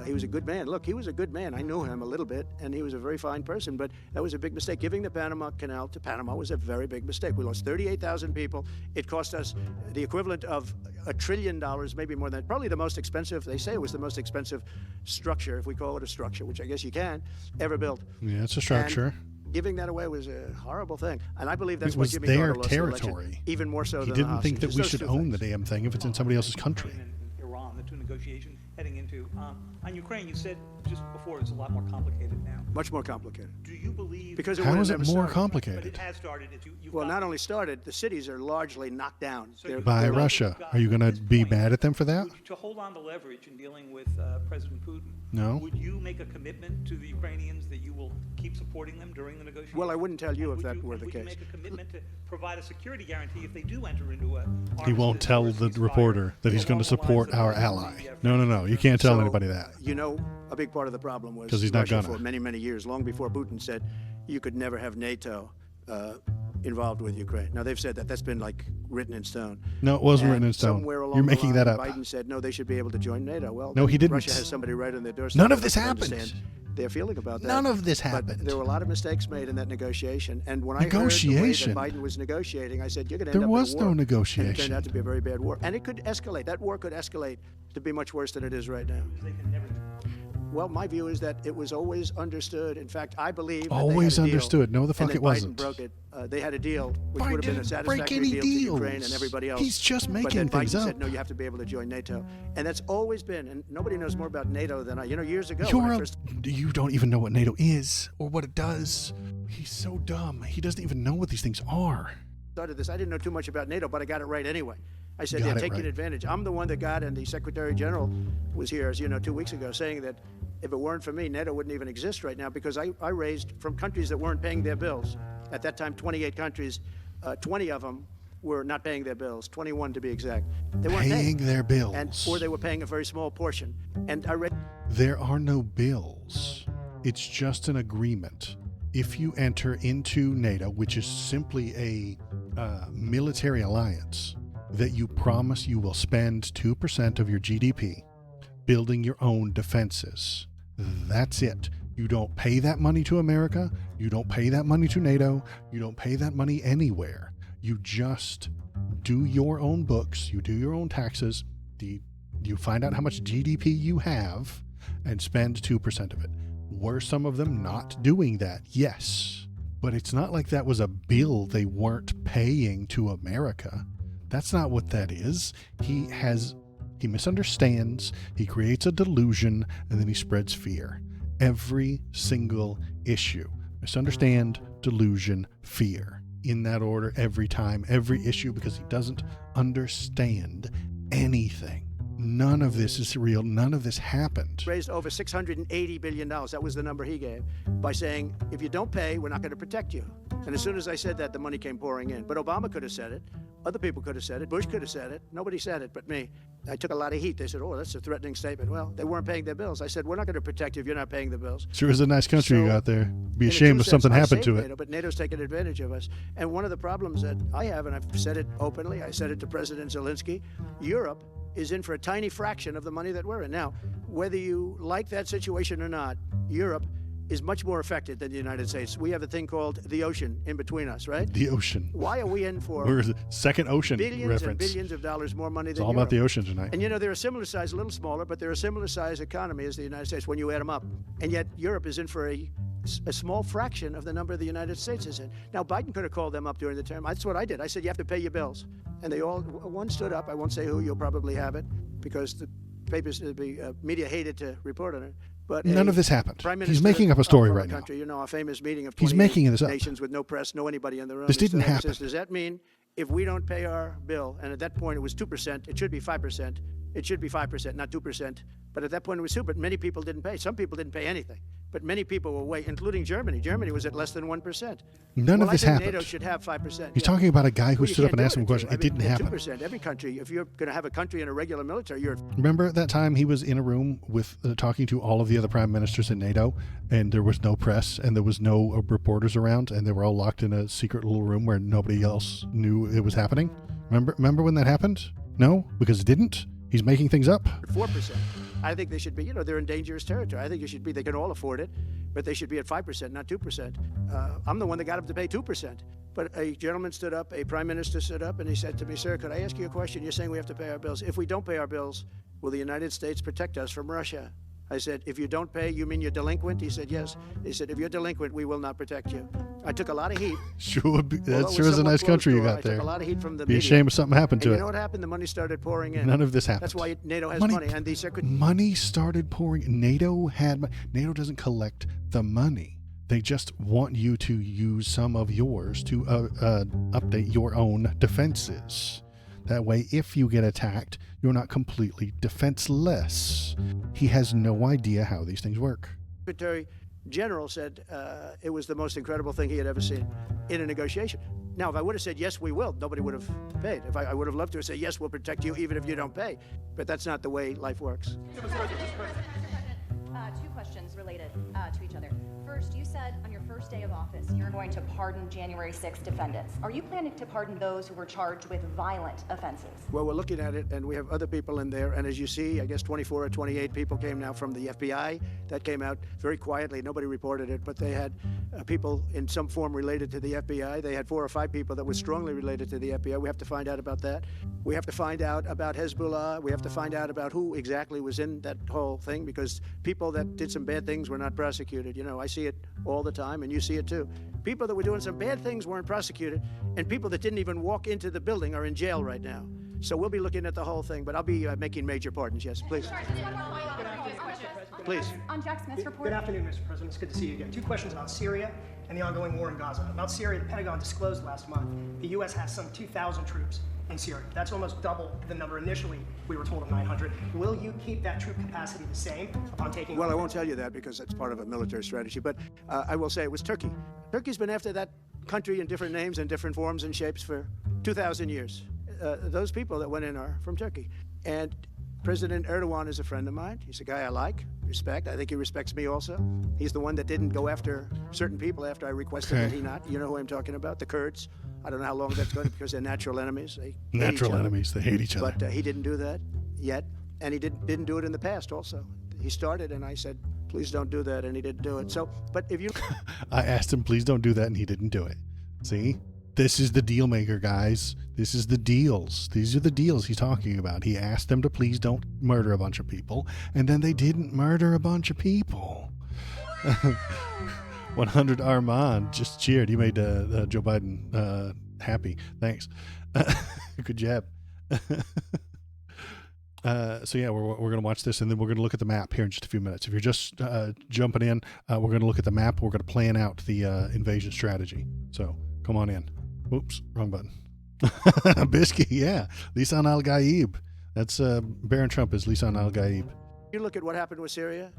S1: he was a good man. Look, he was a good man. I knew him a little bit, and he was a very fine person, but that was a big mistake. Giving the Panama Canal to Panama was a very big mistake. We lost 38,000 people. It cost us the equivalent of $1 trillion, maybe more than that. Probably the most expensive, they say it was the most expensive structure, if we call it a structure, which I guess you can, ever built.
S3: Yeah, it's a structure.
S1: And giving that away was a horrible thing. And I believe that's
S3: It
S1: what
S3: was
S1: Jimmy
S3: their
S1: Carter lost the election,
S3: territory.
S1: even more so
S3: He
S1: than
S3: didn't
S1: the
S3: think that
S1: hostages.
S3: we
S1: Those
S3: should
S1: two
S3: own the
S1: things.
S3: damn thing if it's in somebody else's country.
S4: And Iran, the two negotiations heading into. On Ukraine, you said just before it's a lot more complicated now.
S1: Much more complicated.
S4: Do you believe?
S1: Because it
S3: How
S1: would
S3: is
S1: have
S3: it
S1: never
S3: more
S1: started.
S4: But
S3: complicated?
S4: it has started. You've
S1: Well,
S4: got-
S1: not only started, the cities are largely knocked down.
S4: So
S1: They're-
S4: you-
S3: By
S1: they're-
S3: Russia. Are you going to be mad at them for that?
S4: To hold on to leverage in dealing with President Putin.
S3: No.
S4: Would you make a commitment to the Ukrainians that you will keep supporting them during the negotiations?
S1: Well, I wouldn't tell you
S4: And
S1: if
S4: would
S1: that were the
S4: would you
S1: case.
S4: make a commitment to provide a security guarantee if they do enter into a?
S3: He won't tell the reporter that he's going to support our ally. No. You can't tell
S1: So,
S3: anybody that.
S1: You know, a big part of the problem was
S3: 'Cause he's not
S1: Russia
S3: gonna.
S1: for many, many years, long before Putin said you could never have NATO involved with Ukraine. Now, they've said that. That's been, like, written in stone.
S3: No, it wasn't
S1: And
S3: written in stone.
S1: somewhere along
S3: You're
S1: the
S3: making that
S1: line,
S3: up.
S1: Biden said, no, they should be able to join NATO. Well,
S3: No, he didn't.
S1: Russia has somebody right on their doorstep.
S3: None of
S1: I
S3: this
S1: can
S3: happened.
S1: understand their feeling about that.
S3: None of this
S1: But
S3: happened.
S1: there were a lot of mistakes made in that negotiation. And when I heard the way
S3: Negotiation?
S1: that Biden was negotiating, I said, you're going to
S3: There
S1: end up
S3: was
S1: in a war.
S3: no
S1: And it
S3: negotiation.
S1: turned out to be a very bad war. And it could escalate. That war could escalate to be much worse than it is right now.
S4: They can never.
S1: Well, my view is that it was always understood. In fact, I believe that
S3: Always
S1: they had a deal,
S3: understood. No, the fuck
S1: and
S3: it
S1: then
S3: wasn't.
S1: Biden broke it. They had a deal, which
S3: Biden
S1: would have been a
S3: didn't break
S1: satisfactory
S3: any
S1: deal to Ukraine and
S3: deals.
S1: everybody else.
S3: He's just
S1: But
S3: making
S1: then
S3: things
S1: Biden
S3: up.
S1: said, no, you have to be able to join NATO. And that's always been, and nobody knows more about NATO than I. You know, years ago, when I first
S3: You don't even know what NATO is or what it does. He's so dumb. He doesn't even know what these things are.
S1: started this, I didn't know too much about NATO, but I got it right anyway. I said
S3: Got
S1: they're
S3: it
S1: taking
S3: right.
S1: advantage. I'm the one that got, and the Secretary General was here, as you know, 2 weeks ago, saying that if it weren't for me, NATO wouldn't even exist right now, because I raised from countries that weren't paying their bills. At that time, 28 countries, 20 of them were not paying their bills, 21 to be exact. They weren't
S3: Paying their bills.
S1: or they were paying a very small portion. And I read
S3: There are no bills. It's just an agreement. If you enter into NATO, which is simply a military alliance, that you promise you will spend 2% of your GDP building your own defenses. That's it. You don't pay that money to America. You don't pay that money to NATO. You don't pay that money anywhere. You just do your own books. You do your own taxes. You find out how much GDP you have and spend 2% of it. Were some of them not doing that? Yes. But it's not like that was a bill they weren't paying to America. That's not what that is. He misunderstands, he creates a delusion, and then he spreads fear. Every single issue. Misunderstand, delusion, fear. In that order, every time, every issue, because he doesn't understand anything. None of this is real. None of this happened.
S1: raised over $680 billion. That was the number he gave, by saying, if you don't pay, we're not going to protect you. And as soon as I said that, the money came pouring in. But Obama could have said it. Other people could have said it. Bush could have said it. Nobody said it but me. I took a lot of heat. They said, oh, that's a threatening statement. Well, they weren't paying their bills. I said, we're not going to protect you if you're not paying the bills.
S3: Sure is a nice country you
S1: So,
S3: got there. Be
S1: In a
S3: ashamed
S1: true
S3: if something
S1: sense, I
S3: happened to
S1: saved
S3: it.
S1: NATO, but NATO's taken advantage of us. And one of the problems that I have, and I've said it openly, I said it to President Zelensky, Europe is in for a tiny fraction of the money that we're in. Now, whether you like that situation or not, Europe is much more affected than the United States. We have a thing called the ocean in between us, right?
S3: The ocean.
S1: Why are we in for
S3: Where's the second ocean
S1: billions
S3: reference?
S1: and billions of dollars more money
S3: It's
S1: than
S3: all about
S1: Europe?
S3: the ocean tonight.
S1: And you know, they're a similar size, a little smaller, but they're a similar size economy as the United States when you add them up. And yet Europe is in for a small fraction of the number the United States is in. Now, Biden could have called them up during the term. That's what I did. I said, you have to pay your bills. And they all, one stood up. I won't say who, you'll probably have it, because the papers, the media hated to report on it. But
S3: None of this happened.
S1: Prime
S3: He's
S1: Minister
S3: making up a story
S1: of
S3: right now.
S1: country, you know, our famous meeting of
S3: He's
S1: 28
S3: making this up.
S1: nations with no press, no anybody in the room.
S3: This
S1: He
S3: didn't
S1: stood up and
S3: happen.
S1: says, does that mean if we don't pay our bill, and at that point it was 2%, it should be 5%. It should be 5%, not 2%. But at that point it was 2%, but many people didn't pay. Some people didn't pay anything. But many people were way, including Germany. Germany was at less than 1%.
S3: None of
S1: Well,
S3: this
S1: I think
S3: happened.
S1: NATO should have 5%.
S3: He's
S1: yeah.
S3: talking about a guy who
S1: Well, you
S3: stood up
S1: can't
S3: and
S1: do
S3: asked him a
S1: at
S3: question.
S1: 2%.
S3: It didn't happen.
S1: 2%. Every country, if you're going to have a country in a regular military, you're
S3: Remember that time he was in a room with talking to all of the other prime ministers in NATO, and there was no press and there was no reporters around, and they were all locked in a secret little room where nobody else knew it was happening? Remember when that happened? No, because it didn't. He's making things up.
S1: 4%. I think they should be, they're in dangerous territory. I think they can all afford it, but they should be at 5%, not 2%. I'm the one that got them to pay 2%. But a gentleman stood up, a prime minister stood up, and he said to me, sir, could I ask you a question? You're saying we have to pay our bills. If we don't pay our bills, will the United States protect us from Russia? I said, if you don't pay, you mean you're delinquent? He said, yes. He said, if you're delinquent, we will not protect you. I took a lot of heat.
S3: That sure is a nice country you got there.
S1: I took a lot of heat from the
S3: Be
S1: media.
S3: a shame if something happened to
S1: And
S3: it.
S1: you know what happened? The money started pouring in.
S3: None of this happened.
S1: That's why NATO has money. And the
S3: money started pouring. NATO doesn't collect the money. They just want you to use some of yours to update your own defenses. That way, if you get attacked, you're not completely defenseless. He has no idea how these things work.
S1: Secretary General said it was the most incredible thing he had ever seen in a negotiation. Now, if I would have said, yes, we will, nobody would have paid. If I would have loved to have said, yes, we'll protect you even if you don't pay. But that's not the way life works.
S5: Two questions related to each other. First, you said on your first day of office you're going to pardon January 6th defendants. Are you planning to pardon those who were charged with violent offenses?
S1: Well, we're looking at it, and we have other people in there. And as you see, I guess 24 or 28 people came now from the FBI. That came out very quietly. Nobody reported it, but they had people in some form related to the FBI. They had 4 or 5 people that were strongly related to the FBI. We have to find out about that. We have to find out about Hezbollah. We have to find out about who exactly was in that whole thing, because people that did some bad things were not prosecuted. I see it all the time, and you see it too. People that were doing some bad things weren't prosecuted, and people that didn't even walk into the building are in jail right now. So we'll be looking at the whole thing, but I'll be making major pardons. Yes, please. Please.
S5: On Jack Smith's report.
S6: Good afternoon, Mr. President. It's good to see you again. 2 questions about Syria and the ongoing war in Gaza. About Syria, the Pentagon disclosed last month the U.S. has some 2,000 troops in Syria. That's almost double the number initially we were told of 900. Will you keep that troop capacity the same upon taking
S1: Well,
S6: over?
S1: I won't tell you that because it's part of a military strategy, but I will say it was Turkey. Turkey's been after that country in different names and different forms and shapes for 2,000 years. Those people that went in are from Turkey. And President Erdogan is a friend of mine. He's a guy I like, respect. I think he respects me also. He's the one that didn't go after certain people after I requested that he not. You know who I'm talking about? The Kurds. I don't know how long that's going because they're natural enemies. They
S3: Natural enemies. They hate each other.
S1: But he didn't do that yet, and he didn't do it in the past also. He started, and I said, please don't do that, and he didn't do it. So, but if you...
S3: I asked him, please don't do that, and he didn't do it. See? This is the deal maker, guys. This is the deals. These are the deals he's talking about. He asked them to please don't murder a bunch of people, and then they didn't murder a bunch of people. 100 Armand just cheered. He made Joe Biden happy. Thanks. Good job. So yeah, we're going to watch this, and then we're going to look at the map here in just a few minutes. If you're just jumping in, we're going to look at the map. We're going to plan out the invasion strategy. So come on in. Oops, wrong button. Bisky, yeah. Lisan al-Gaib. That's Baron Trump is Lisan al-Gaib.
S1: You look at what happened with Syria.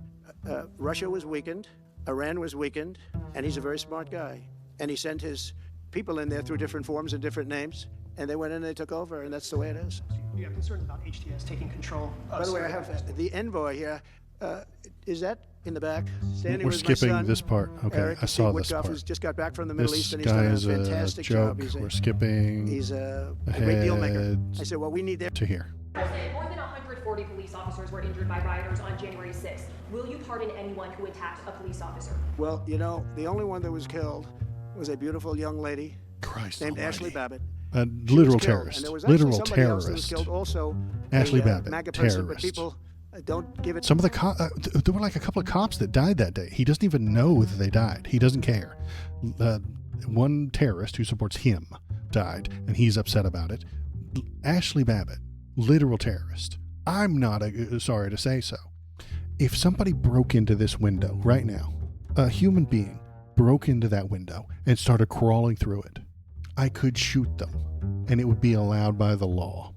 S1: Russia was weakened. Iran was weakened. And he's a very smart guy. And he sent his people in there through different forms and different names. And they went in and they took over. And that's the way it is.
S6: You have concerns about HTS taking control of
S1: By the way, I
S6: Syria.
S1: have the envoy here. Is that in the back? Standing
S3: We're
S1: with my
S3: skipping
S1: son,
S3: this part. Okay,
S1: Eric,
S3: I saw
S1: Steve
S3: this
S1: Witkoff,
S3: part.
S1: who's just got back from the Middle
S3: This
S1: East, and he's done
S3: guy
S1: a
S3: is a
S1: fantastic
S3: joke.
S1: job.
S3: We're skipping
S1: He's a great deal maker.
S3: ahead
S1: I said, well, we need their...
S3: to here.
S7: More than 140 police officers were injured by rioters on January 6th. Will you pardon anyone who attacked a police officer?
S1: Well, the only one that was killed was a beautiful young lady
S3: Christ
S1: named
S3: almighty.
S1: Ashley Babbitt.
S3: A
S1: She
S3: literal
S1: was killed.
S3: terrorist.
S1: And there was actually
S3: Literal
S1: somebody else that was
S3: terrorist.
S1: killed also.
S3: Ashley
S1: a,
S3: Babbitt,
S1: MAGA person, but
S3: terrorist.
S1: people don't give it...
S3: Some of the there were like a couple of cops that died that day. He doesn't even know that they died. He doesn't care. One terrorist who supports him died, and he's upset about it. Ashley Babbitt, literal terrorist. I'm not sorry to say so. If somebody broke into this window right now, a human being broke into that window and started crawling through it, I could shoot them, and it would be allowed by the law.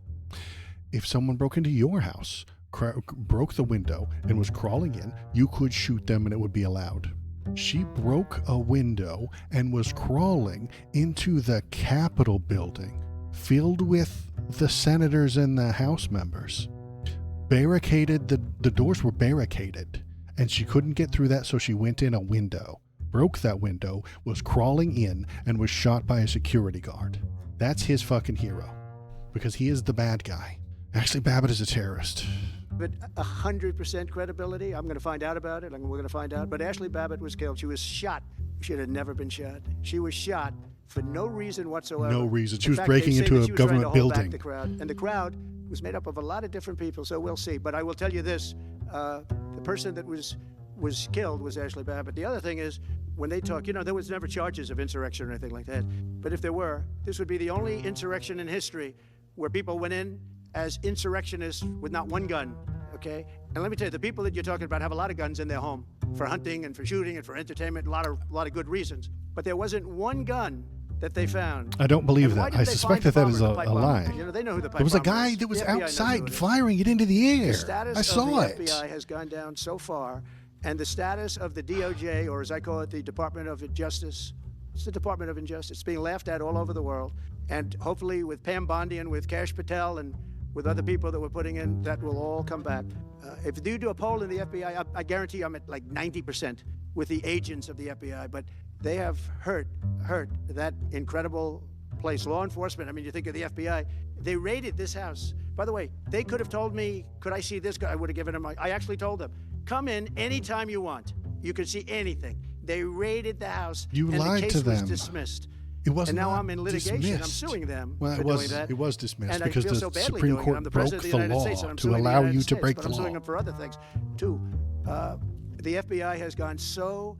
S3: If someone broke into your house, broke the window, and was crawling in, you could shoot them and it would be allowed. She broke a window and was crawling into the Capitol building, filled with the senators and the House members. Barricaded, the doors were barricaded, and she couldn't get through that, so she went in a window, broke that window, was crawling in, and was shot by a security guard. That's his fucking hero, because he is the bad guy. Ashley Babbitt is a terrorist.
S1: But 100% credibility. I'm going to find out about it. We're going to find out. But Ashley Babbitt was killed. She was shot. She had never been shot. She was shot for no reason whatsoever.
S3: No reason. She
S1: In
S3: was
S1: fact,
S3: breaking
S1: they say
S3: into
S1: that
S3: a
S1: she was trying
S3: government
S1: to hold back
S3: building.
S1: the crowd. And the crowd was made up of a lot of different people, so we'll see. But I will tell you this. The person that was killed was Ashley Babbitt. The other thing is, when they talk, there was never charges of insurrection or anything like that. But if there were, this would be the only insurrection in history where people went in as insurrectionists with not one gun, okay? And let me tell you, the people that you're talking about have a lot of guns in their home for hunting and for shooting and for entertainment, a lot of good reasons. But there wasn't one gun that they found.
S3: I don't believe
S1: And why
S3: that.
S1: did
S3: I
S1: they
S3: suspect
S1: find
S3: that
S1: the
S3: is
S1: bomber,
S3: a
S1: the pipe bomber?
S3: lie.
S1: They know who the pipe
S3: There was a
S1: bomber
S3: guy
S1: is.
S3: that was
S1: The FBI knows who
S3: outside
S1: it is.
S3: firing it into the air.
S1: The status
S3: I saw
S1: of
S3: it.
S1: the FBI has gone down so far, and the status of the DOJ, or as I call it, the Department of Justice, it's the Department of Injustice. It's being laughed at all over the world, and hopefully with Pam Bondi and with Kash Patel and with other people that we're putting in, that will all come back. If you do a poll in the FBI, I guarantee I'm at like 90% with the agents of the FBI, but they have hurt that incredible place. Law enforcement, I mean, you think of the FBI, they raided this house. By the way, they could have told me, could I see this guy? I would have given them, I actually told them, come in anytime you want. You can see anything. They raided the house,
S3: You
S1: and
S3: lied
S1: the
S3: to
S1: case was
S3: them.
S1: dismissed.
S3: It wasn't.
S1: And now
S3: not
S1: I'm in litigation.
S3: dismissed.
S1: I'm suing them
S3: Well,
S1: for doing that.
S3: it was dismissed
S1: And
S3: because
S1: I feel
S3: the
S1: so badly
S3: Supreme
S1: doing it.
S3: Court
S1: I'm the
S3: broke
S1: president of
S3: the
S1: the United
S3: law
S1: States, and I'm
S3: to
S1: suing the
S3: allow
S1: United
S3: you to
S1: States,
S3: break
S1: but
S3: the
S1: I'm suing
S3: law.
S1: them for other things too. The FBI has gone so,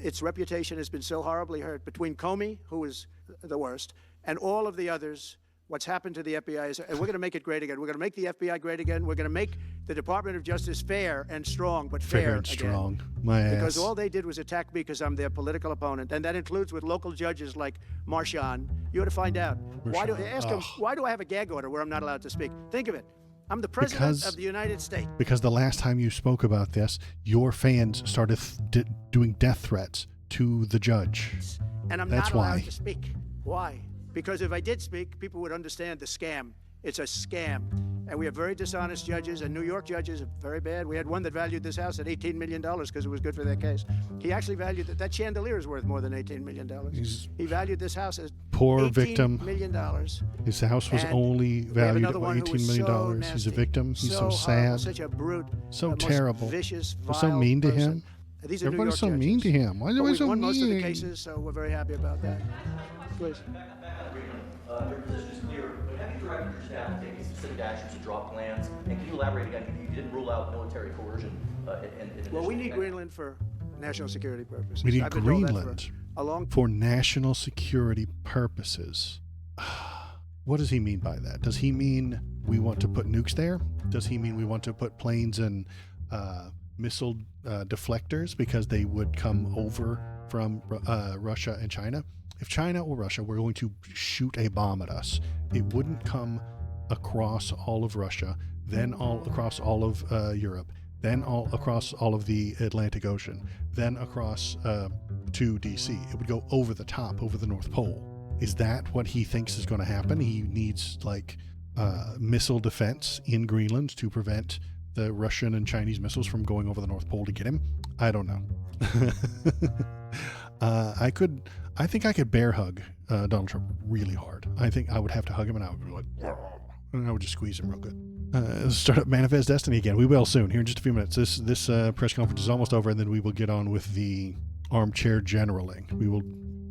S1: its reputation has been so horribly hurt between Comey, who is the worst, and all of the others. What's happened to the FBI is, and we're going to make it great again. We're going to make the FBI great again. We're going to make the Department of Justice fair and strong, but fair
S3: and
S1: again.
S3: strong. My ass.
S1: Because all they did was attack me because I'm their political opponent, and that includes with local judges like Marchand. You ought to find out. Ask him, why do I have a gag order where I'm not allowed to speak? Think of it. I'm the president of the United States.
S3: Because the last time you spoke about this, your fans started doing death threats to the judge.
S1: And I'm
S3: That's
S1: not allowed
S3: why.
S1: to speak. Why? Because if I did speak, people would understand the scam. It's a scam. And we have very dishonest judges, and New York judges are very bad. We had one that valued this house at $18 million because it was good for their case. He actually valued that chandelier is worth more than $18 million. He valued this house as
S3: Poor
S1: $18
S3: victim.
S1: million.
S3: His house was
S1: And
S3: only
S1: we have
S3: valued at
S1: another one who
S3: $18
S1: was
S3: million.
S1: so
S3: He's a
S1: nasty,
S3: victim. He's so
S1: horrible,
S3: sad.
S1: such a brute,
S3: So
S1: most
S3: terrible.
S1: vicious,
S3: They're
S1: vile
S3: so mean to
S1: person.
S3: him.
S1: These are New
S3: Everybody's
S1: York
S3: so mean to
S1: judges.
S3: him. Why are
S1: But
S3: they
S1: we've
S3: so
S1: won most of the
S3: mean?
S1: cases, so we're very happy about that. Please.
S8: Your position is clear, but have you directed your staff to take any specific actions to drop plans? And can you elaborate again? You didn't rule out military coercion.
S1: Well, we need Greenland for national security purposes.
S3: We need
S1: I've been told that
S3: Greenland
S1: for a long
S3: for national security purposes. What does he mean by that? Does he mean we want to put nukes there? Does he mean we want to put planes and missile deflectors because they would come over from Russia and China? If China or Russia were going to shoot a bomb at us, it wouldn't come across all of Russia, then all across all of Europe, then all across all of the Atlantic Ocean, then across to DC. It would go over the top, over the North Pole. Is that what he thinks is going to happen? He needs like missile defense in Greenland to prevent the Russian and Chinese missiles from going over the North Pole to get him? I don't know. I think I could bear hug Donald Trump really hard. I think I would have to hug him and I would be like, and I would just squeeze him real good. Start up Manifest Destiny again. We will soon, here in just a few minutes. This press conference is almost over, and then we will get on with the armchair generaling. We will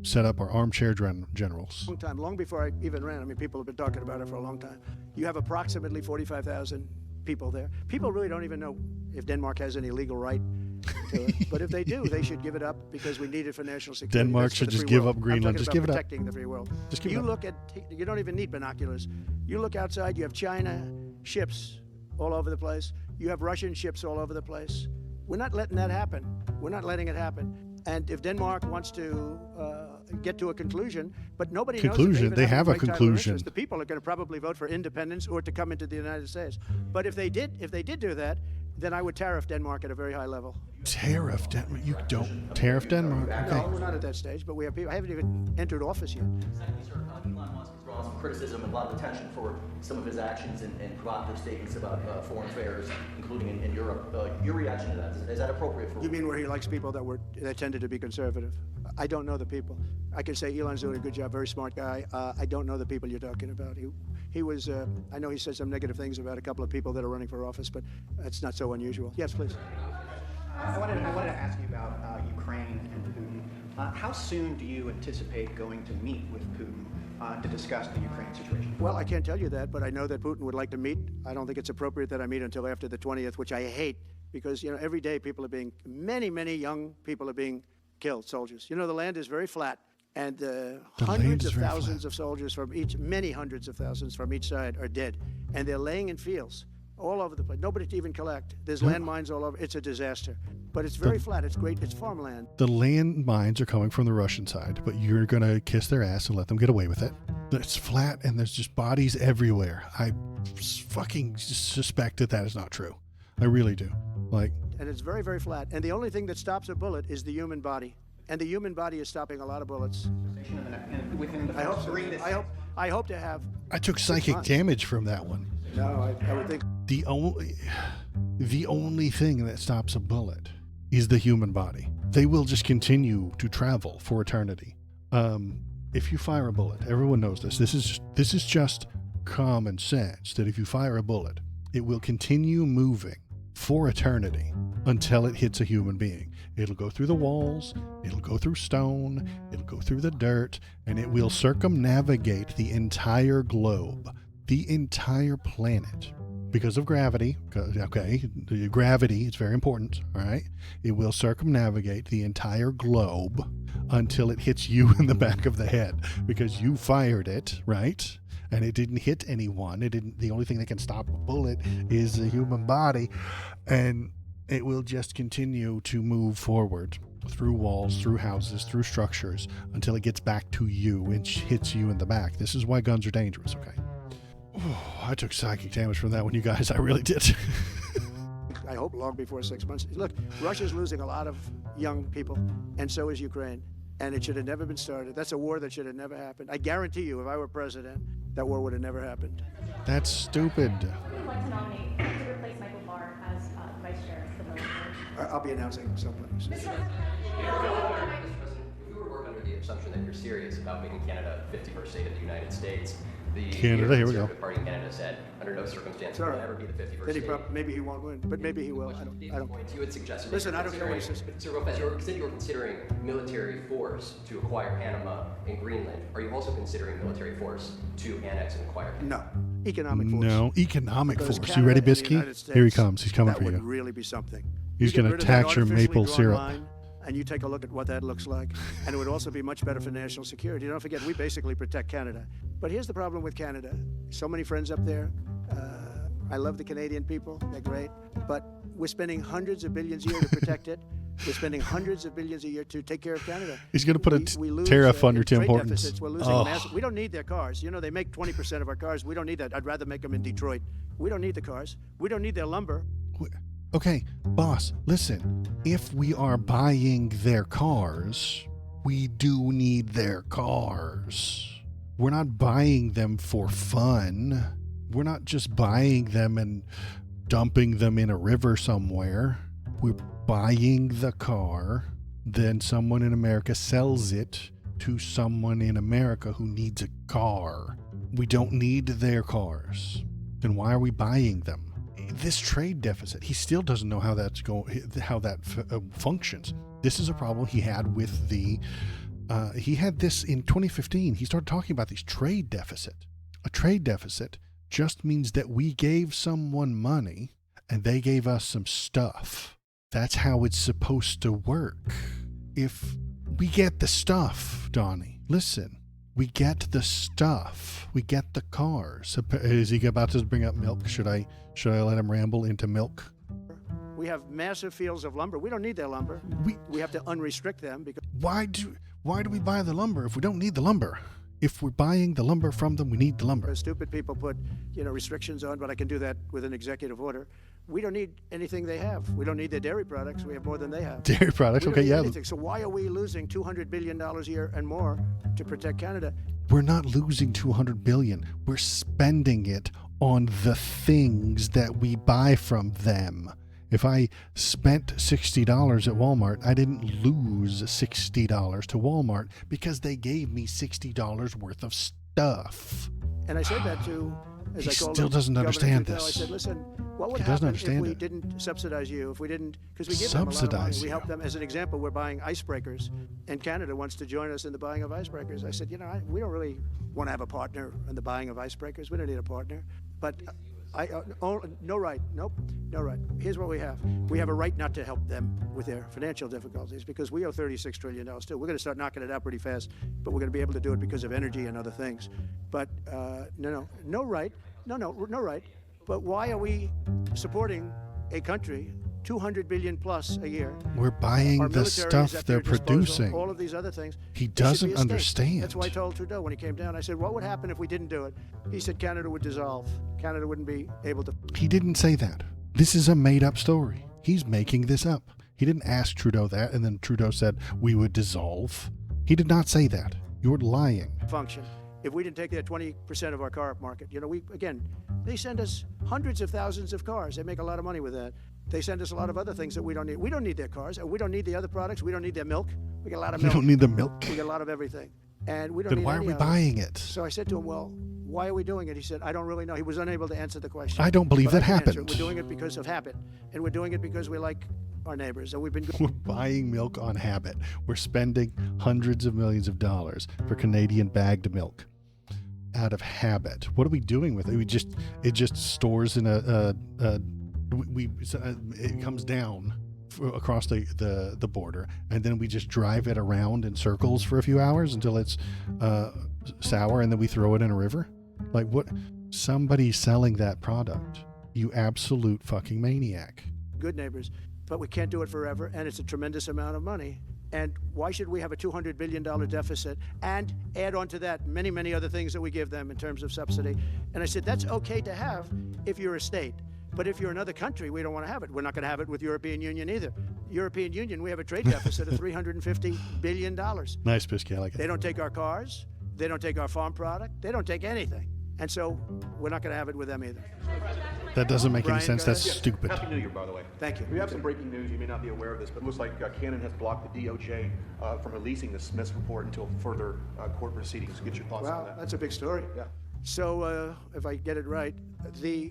S3: set up our armchair generals.
S1: Long time, long before I even ran. I mean, people have been talking about it for a long time. You have approximately 45,000 people there. People really don't even know if Denmark has any legal right to it. But if they do, they should give it up because we need it for national security.
S3: Denmark
S1: That's for
S3: should
S1: the
S3: just
S1: free
S3: give
S1: world.
S3: up Greenland.
S1: I'm talking
S3: Just
S1: about
S3: give it up.
S1: protecting the free world.
S3: Just give it up.
S1: Look at, you don't even need binoculars. You look outside, you have China ships all over the place. You have Russian ships all over the place. We're not letting that happen. We're not letting it happen. And if Denmark wants to get to a conclusion, but nobody knows if
S3: They have a
S1: right title or
S3: conclusion.
S1: interest. The people are going to probably vote for independence or to come into the United States. But if they did do that, then I would tariff Denmark at a very high level.
S3: Tariff Denmark. You don't tariff Denmark.
S1: No,
S3: Okay.
S1: we're not at that stage, but we have people. I haven't even entered office yet.
S8: Secondly, sir, Elon Musk has drawn some criticism and a lot of attention for some of his actions and provocative statements about foreign affairs, including in Europe. Your reaction to that, is that appropriate for
S1: You mean where he likes people that tended to be conservative? I don't know the people. I can say Elon's doing a good job, very smart guy. I don't know the people you're talking about. He was, I know he said some negative things about a couple of people that are running for office, but that's not so unusual. Yes, please.
S9: I wanted to ask you about Ukraine and Putin. How soon do you anticipate going to meet with Putin to discuss the Ukraine situation?
S1: Well, I can't tell you that, but I know that Putin would like to meet. I don't think it's appropriate that I meet until after the 20th, which I hate because, every day many young people are being killed, soldiers. The land is very flat, and hundreds of thousands of soldiers many hundreds of thousands from each side are dead, and they're laying in fields all over the place. Nobody to even collect. There's landmines all over. It's a disaster. But it's very flat. It's great. It's farmland.
S3: The landmines are coming from the Russian side, but you're going to kiss their ass and let them get away with it. It's flat, and there's just bodies everywhere. I fucking suspect that is not true. I really do.
S1: And it's very, very flat. And the only thing that stops a bullet is the human body. And the human body is stopping a lot of bullets.
S9: Within the
S1: I hope
S9: first
S1: so.
S9: 3 to 6
S1: I hope to have.
S3: I took psychic damage from that one.
S1: No, I would think.
S3: The only thing that stops a bullet is the human body. They will just continue to travel for eternity. If you fire a bullet, everyone knows this. This is just common sense that if you fire a bullet, it will continue moving for eternity until it hits a human being. It'll go through the walls, it'll go through stone, it'll go through the dirt, and it will circumnavigate the entire globe, the entire planet. Because of gravity, okay, the gravity is very important, all right? It will circumnavigate the entire globe until it hits you in the back of the head because you fired it, right? And it didn't hit anyone. The only thing that can stop a bullet is the human body, and it will just continue to move forward through walls, through houses, through structures until it gets back to you and hits you in the back. This is why guns are dangerous, okay? I took psychic damage from that one, you guys. I really did.
S1: I hope long before 6 months. Look, Russia's losing a lot of young people, and so is Ukraine. And it should have never been started. That's a war that should have never happened. I guarantee you, if I were president, that war would have never happened.
S3: That's stupid.
S7: Who would you like to nominate to replace Michael Barr as vice chair for the military?
S1: I'll be announcing someplace.
S10: If we were to work under the assumption that you're serious about making Canada the 51st state of the United States, the
S3: Canada, here we go.
S10: Conservative Party in Canada said, under no circumstances will it ever be the 51st
S1: Then
S10: state.
S1: maybe he won't win, but maybe he will. I don't.
S10: You had suggested.
S1: Listen, I don't care what he says.
S10: Sir Lopez, you said you were considering military force to acquire Panama and Greenland. Are you also considering military force to annex and acquire Canada?
S1: No, economic force.
S3: No, economic
S1: Because
S3: force.
S1: Canada
S3: You ready,
S1: and the
S3: Bisky?
S1: United States,
S3: Here he comes. He's coming
S1: that
S3: for
S1: would
S3: you.
S1: really be something.
S3: He's
S1: You get
S3: going
S1: rid
S3: to
S1: of that
S3: tax your
S1: artificially
S3: maple
S1: drawn
S3: syrup.
S1: line, and you take a look at what that looks like. And it would also be much better for national security. Don't forget, we basically protect Canada. But here's the problem with Canada. So many friends up there. I love the Canadian people. They're great. But we're spending hundreds of billions a year to protect it. We're spending hundreds of billions a year to take care of Canada.
S3: He's going to put a
S1: We lose,
S3: tariff under
S1: in
S3: Tim
S1: trade
S3: Hortons.
S1: deficits. We're losing massive. We don't need their cars. They make 20% of our cars. We don't need that. I'd rather make them in Detroit. We don't need the cars. We don't need their lumber.
S3: Okay, boss, listen. If we are buying their cars, we do need their cars. We're not buying them for fun. We're not just buying them and dumping them in a river somewhere. We're buying the car, then someone in America sells it to someone in America who needs a car. We don't need their cars. Then why are we buying them? This trade deficit, he still doesn't know how that's functions. This is a problem he had with he had this in 2015. He started talking about these trade deficit. A trade deficit just means that we gave someone money and they gave us some stuff. That's how it's supposed to work. If we get the stuff, Donnie, listen, we get the stuff. We get the cars. Is he about to bring up milk? Should I let him ramble into milk?
S1: We have massive fields of lumber. We don't need their lumber. We have to unrestrict them because
S3: Why do we buy the lumber if we don't need the lumber? If we're buying the lumber from them, we need the lumber.
S1: Stupid people put, restrictions on, but I can do that with an executive order. We don't need anything they have. We don't need their dairy products. We have more than they have.
S3: Dairy products,
S1: We
S3: okay,
S1: don't need
S3: yeah.
S1: anything. So why are we losing $200 billion a year and more to protect Canada?
S3: We're not losing $200 billion. We're spending it on the things that we buy from them. If I spent $60 at Walmart, I didn't lose $60 to Walmart because they gave me $60 worth of stuff.
S1: And I said that to, as
S3: He
S1: I called
S3: still
S1: him,
S3: doesn't
S1: Governor
S3: understand
S1: Trudeau,
S3: this.
S1: I said, listen, what would
S3: He doesn't
S1: happen if
S3: understand
S1: we
S3: it.
S1: didn't subsidize you, if we didn't, because we give them a lot of money.
S3: Subsidize
S1: We
S3: you.
S1: help them. As an example, we're buying icebreakers, and Canada wants to join us in the buying of icebreakers. I said, we don't really want to have a partner in the buying of icebreakers. We don't need a partner. But no right. Nope, no right. Here's what we have. We have a right not to help them with their financial difficulties because we owe $36 trillion too. We're going to start knocking it out pretty fast, but we're going to be able to do it because of energy and other things. But no right. No right. But why are we supporting a country, $200 billion plus a year?
S3: We're buying
S1: Our
S3: the
S1: military
S3: stuff
S1: is at
S3: they're
S1: their disposal,
S3: producing.
S1: all of these other things.
S3: He
S1: It should be
S3: doesn't
S1: a state.
S3: understand.
S1: That's why I told Trudeau when he came down. I said, what would happen if we didn't do it? He said Canada would dissolve. Canada wouldn't be able to.
S3: He didn't say that. This is a made-up story. He's making this up. He didn't ask Trudeau that, and then Trudeau said we would dissolve. He did not say that. You're lying.
S1: Function. If we didn't take their 20% of our car market, they send us hundreds of thousands of cars. They make a lot of money with that. They send us a lot of other things that we don't need. We don't need their cars, and we don't need the other products. We don't need their milk. We get a lot of
S3: We
S1: milk.
S3: don't need the milk.
S1: We get a lot of everything. And we don't
S3: Then
S1: need
S3: why are
S1: any
S3: we
S1: of
S3: buying it?
S1: So I said to him, well, why are we doing it? He said, I don't really know. He was unable to answer the question.
S3: I don't believe
S1: But
S3: that
S1: I can answer it.
S3: happened.
S1: We're doing it because of habit, and we're doing it because we like our neighbors, and we've been
S3: We're buying milk on habit. We're spending hundreds of millions of dollars for Canadian bagged milk out of habit. What are we doing with it? It just stores in it comes down across the border, and then we just drive it around in circles for a few hours until it's sour, and then we throw it in a river. Like what? Somebody's selling that product. You absolute fucking maniac.
S1: good neighbors, but we can't do it forever, and it's a tremendous amount of money. And why should we have a $200 billion deficit and add on to that many, many other things that we give them in terms of subsidy? And I said, that's okay to have if you're a state. But if you're another country, we don't want to have it. We're not going to have it with European Union either. European Union, we have a trade deficit of $350 billion.
S3: Nice, Pisky. I like it.
S1: They don't take our cars. They don't take our farm product. They don't take anything. And so we're not going to have it with them either.
S3: That doesn't make
S1: Brian,
S3: any sense.
S1: go
S3: That's
S1: ahead.
S3: stupid.
S11: Happy New Year, by the way.
S1: Thank you.
S11: We have some breaking news. You may not be aware of this, but it looks like Cannon has blocked the DOJ from releasing the Smith's report until further court proceedings. Get your thoughts on
S1: Well,
S11: that.
S1: that's a big story.
S11: Yeah.
S1: So, if I get it right, the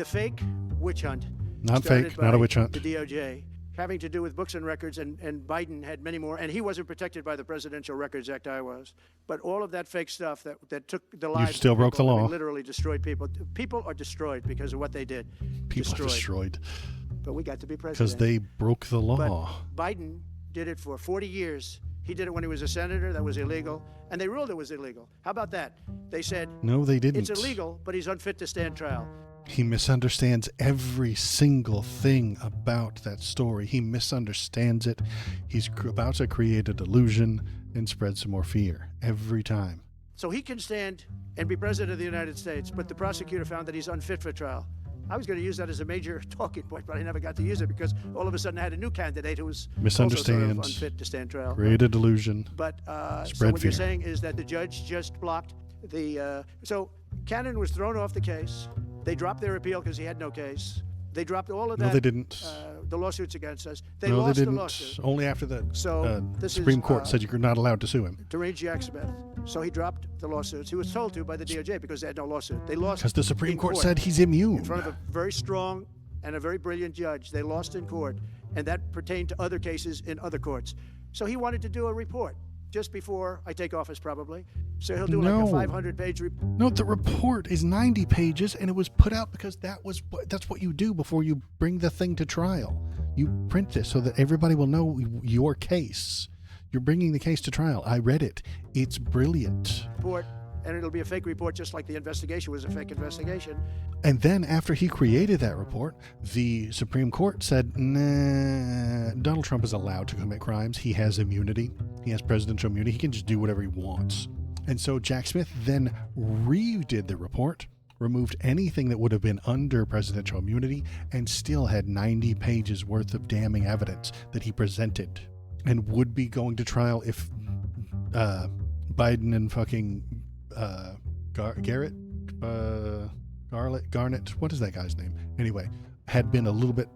S1: fake witch hunt.
S3: Not
S1: started
S3: fake, not a
S1: by
S3: witch hunt.
S1: The DOJ, having to do with books and records, and Biden had many more, and he wasn't protected by the Presidential Records Act. I was, but all of that fake stuff that took the lives.
S3: still
S1: of
S3: broke the
S1: people, I mean,
S3: law.
S1: literally destroyed people. People are destroyed because of what they did.
S3: People are destroyed
S1: But we got to be president
S3: because they broke the law.
S1: But Biden did it for 40 years. He did it when he was a senator. That was illegal. And they ruled it was illegal. How about that? They said,
S3: No, they didn't.
S1: it's illegal, but he's unfit to stand trial.
S3: He misunderstands every single thing about that story. He misunderstands it. He's about to create a delusion and spread some more fear every time.
S1: So he can stand and be president of the United States, but the prosecutor found that he's unfit for trial. I was going to use that as a major talking point, but I never got to use it because all of a sudden I had a new candidate who was also sort of
S3: Misunderstands,
S1: unfit to stand trial.
S3: create a delusion.
S1: But so
S3: Spread
S1: what
S3: fear.
S1: you're saying is that the judge just blocked the. So Cannon was thrown off the case. They dropped their appeal because he had no case. They dropped all of that.
S3: No, they didn't.
S1: The lawsuits against us. They
S3: No,
S1: lost
S3: they
S1: the
S3: didn't.
S1: lawsuit.
S3: Only after the
S1: So this
S3: Supreme
S1: is,
S3: Court said you're not allowed to sue him.
S1: To range Jack Smith. So he dropped the lawsuits. He was told to by the DOJ because they had no lawsuit. They lost
S3: Because the Supreme
S1: in
S3: Court said he's immune.
S1: in front of a very strong and a very brilliant judge. They lost in court, and that pertained to other cases in other courts. So he wanted to do a report just before I take office, probably. So he'll do
S3: No.
S1: like a 500-page report.
S3: No, the report is 90 pages, and it was put out because that's what you do before you bring the thing to trial. You print this so that everybody will know your case. You're bringing the case to trial. I read it. It's brilliant.
S1: And it'll be a fake report just like the investigation was a fake investigation.
S3: And then after he created that report, the Supreme Court said, nah, Donald Trump is allowed to commit crimes. He has immunity. He has presidential immunity. He can just do whatever he wants. And so Jack Smith then redid the report, removed anything that would have been under presidential immunity, and still had 90 pages worth of damning evidence that he presented and would be going to trial if Biden and fucking Garnett, what is that guy's name? Anyway, had been a little bit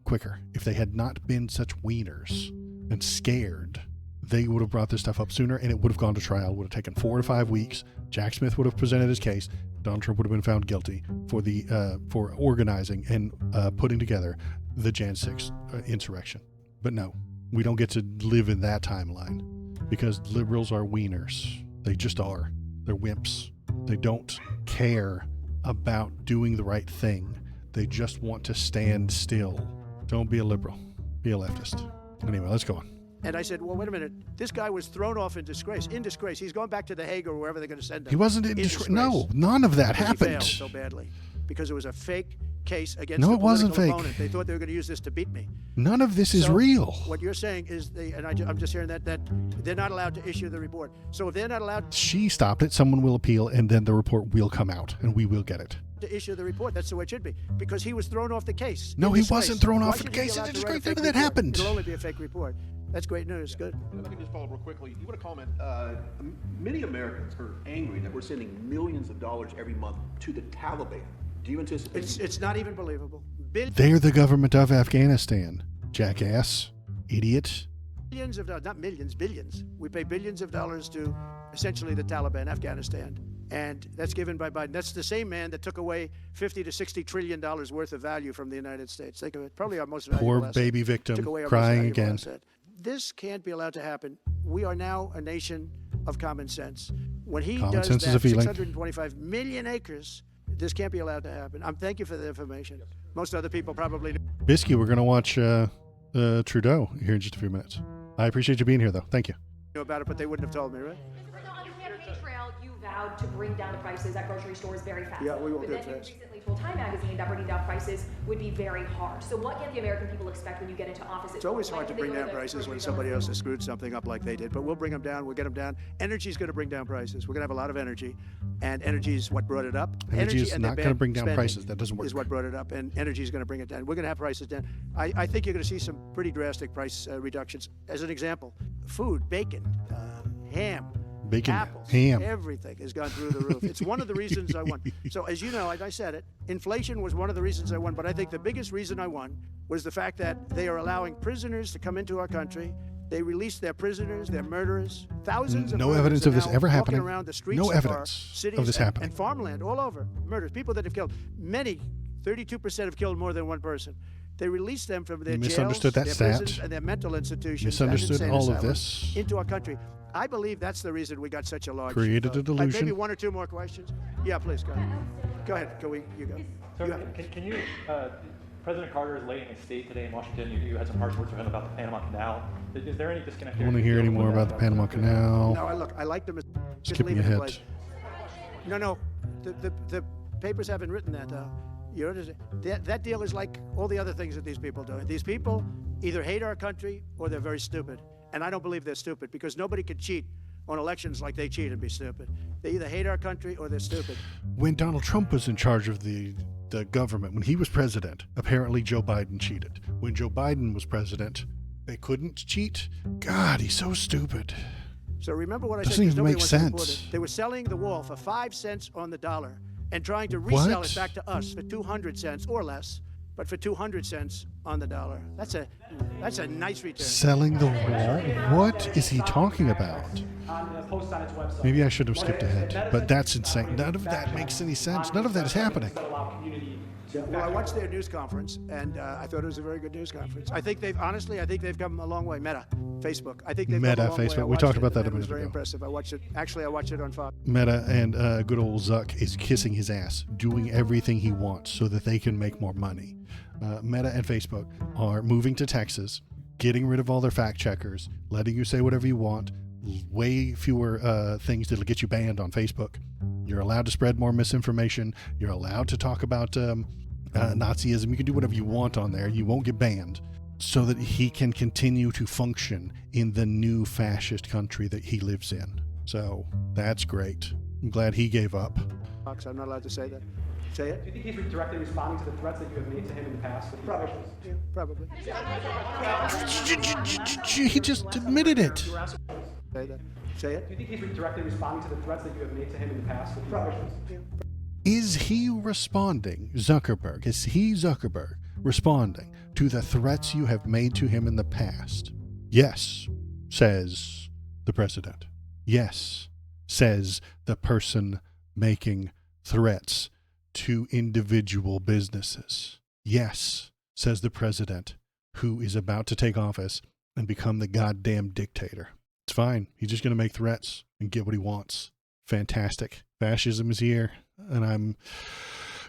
S3: quicker. If they had not been such wieners and scared, they would have brought this stuff up sooner and it would have gone to trial. It would have taken 4 to 5 weeks. Jack Smith would have presented his case. Donald Trump would have been found guilty for organizing and putting together the Jan 6 insurrection. But no, we don't get to live in that timeline because liberals are wieners. They just are. They're wimps. They don't care about doing the right thing. They just want to stand still. Don't be a liberal. Be a leftist. Anyway, let's go on.
S1: And I said, well, wait a minute. This guy was thrown off in disgrace. In disgrace. He's going back to The Hague or wherever they're going to send him.
S3: He wasn't in disgrace. No, none of that happened.
S1: He failed so badly because it was a fake case against
S3: no,
S1: the
S3: it wasn't
S1: political
S3: fake.
S1: opponent. They thought they were going to use this to beat me.
S3: None of this is real.
S1: What you're saying is, I'm just hearing that they're not allowed to issue the report. So if they're not allowed
S3: She stopped it. Someone will appeal, and then the report will come out, and we will get it.
S1: to issue the report, that's the way it should be, because he was thrown off the case.
S3: No, he wasn't thrown
S1: Why
S3: off
S1: should
S3: the
S1: he be
S3: case.
S1: allowed
S3: It's
S1: to
S3: just
S1: write a
S3: great
S1: fake
S3: that
S1: report?
S3: happened.
S1: It'll only be a fake report. That's great news. Good.
S11: If I can just follow real quickly, you want to comment, many Americans are angry that we're sending millions of dollars every month to the Taliban. Do you anticipate?
S1: It's not even believable.
S3: They're the government of Afghanistan, jackass, idiot.
S1: Billions of dollars, not millions, billions. We pay billions of dollars to essentially the Taliban, Afghanistan. And that's given by Biden. That's the same man that took away $50 to $60 trillion worth of value from the United States. Think of it. Probably our most valuable
S3: Poor
S1: asset.
S3: baby victim
S1: Took away our
S3: crying
S1: most valuable
S3: again.
S1: asset. This can't be allowed to happen. We are now a nation of common sense. When he
S3: Common
S1: does
S3: sense is
S1: that,
S3: a feeling.
S1: 625 million acres, this can't be allowed to happen. Thank you for the information. Most other people probably do.
S3: Bisky, we're going to watch Trudeau here in just a few minutes. I appreciate you being here, though. Thank you.
S1: Know about it, but they wouldn't have told me, right?
S7: On your campaign trail, you vowed to bring down the prices at grocery stores very fast.
S1: Yeah, we will
S7: but
S1: do
S7: then
S1: it
S7: you
S1: fast.
S7: recently told Time Magazine that bringing down prices would be very hard. So what can the American people expect when you get into office?
S1: It's always hard to bring down prices when somebody else has screwed something up like they did, but we'll bring them down. We'll get them down. Energy is going to bring down prices. We're going to have a lot of energy, and energy is what brought it up.
S3: Energy is
S1: and
S3: not
S1: the
S3: going to
S1: bad
S3: bring down
S1: spending
S3: prices. That doesn't work.
S1: Is what brought it up, and energy is going to bring it down. We're going to have prices down. I think you're going to see some pretty drastic price reductions. As an example, food, bacon, ham,
S3: Bacon,
S1: apples,
S3: ham.
S1: everything has gone through the roof. It's one of the reasons I won. So as you know, like I said it, inflation was one of the reasons I won, but I think the biggest reason I won was the fact that they are allowing prisoners to come into our country. They released their prisoners, their murderers, thousands of
S3: No
S1: murderers
S3: evidence
S1: are
S3: of this
S1: now
S3: ever
S1: walking
S3: happening.
S1: around the streets
S3: No
S1: of our
S3: evidence
S1: cities
S3: of this happening.
S1: and farmland all over. Murders, people that have killed. Many, 32% have killed more than one person. They released them from their
S3: You
S1: jails,
S3: misunderstood that
S1: their
S3: stat.
S1: prisons, and their mental institutions.
S3: Misunderstood
S1: and insane
S3: all of
S1: asylums
S3: this.
S1: into our country. I believe that's the reason we got such a large
S3: Created a
S1: vote.
S3: delusion.
S1: Maybe one or two more questions. Yeah, please go ahead. Go ahead. You go.
S2: So can you, President Carter is laying a state today in Washington. You had some harsh words with him about the Panama Canal. Is there any disconnect
S3: I
S2: here?
S3: want to hear any more about the Panama Canal.
S1: No, I like them.
S3: Skipping
S1: leave it in
S3: ahead.
S1: place. No. The papers haven't written that. You understand? That deal is like all the other things that these people do. These people either hate our country or they're very stupid. And I don't believe they're stupid because nobody could cheat on elections like they cheat and be stupid. They either hate our country or they're stupid.
S3: When Donald Trump was in charge of the government, when he was president, apparently Joe Biden cheated. When Joe Biden was president, they couldn't cheat. God, he's so stupid.
S1: So remember what I
S3: Doesn't
S1: said. 'cause
S3: even
S1: nobody
S3: make
S1: wants to report
S3: sense.
S1: it. They were selling the wall for 5 cents on the dollar and trying to resell
S3: What?
S1: it back to us for 200 cents or less, but for 200 cents on the dollar. That's a nice return.
S3: Selling the wall? What is he talking about?
S2: On the post on its website.
S3: Maybe I should have skipped ahead, but that's insane. None of that makes any sense. None of that is happening.
S2: That allow community to
S1: Well, I watched their news conference, and I thought it was a very good news conference. I think they've come a long way. Meta, Facebook. I think they've
S3: Meta,
S1: come a long way.
S3: Facebook.
S1: I
S3: We
S1: watched
S3: talked
S1: it,
S3: about that
S1: and
S3: a
S1: it was
S3: minute
S1: very
S3: ago.
S1: impressive. I watched it on Fox.
S3: Meta and good old Zuck is kissing his ass, doing everything he wants so that they can make more money. Meta and Facebook are moving to Texas, getting rid of all their fact checkers, letting you say whatever you want, way fewer things that'll get you banned on Facebook. You're allowed to spread more misinformation. You're allowed to talk about Nazism. You can do whatever you want on there. You won't get banned, so that he can continue to function in the new fascist country that he lives in. So that's great. I'm glad he gave up.
S1: I'm not allowed to say that. Say it?
S2: Do you think he's directly responding to the threats that you have made to him in the past?
S1: Probably. Yeah, probably.
S3: He just admitted it.
S1: Say that. Say it?
S2: Do you think he's directly responding to the threats that you have made to him in the past?
S1: Probably.
S3: Is he responding, Zuckerberg? Is he, Zuckerberg, responding to the threats you have made to him in the past? Yes, says the president. Yes, says the person making threats to individual businesses. Yes, says the president, who is about to take office and become the goddamn dictator. It's fine. He's just going to make threats and get what he wants. Fantastic. Fascism is here, and I'm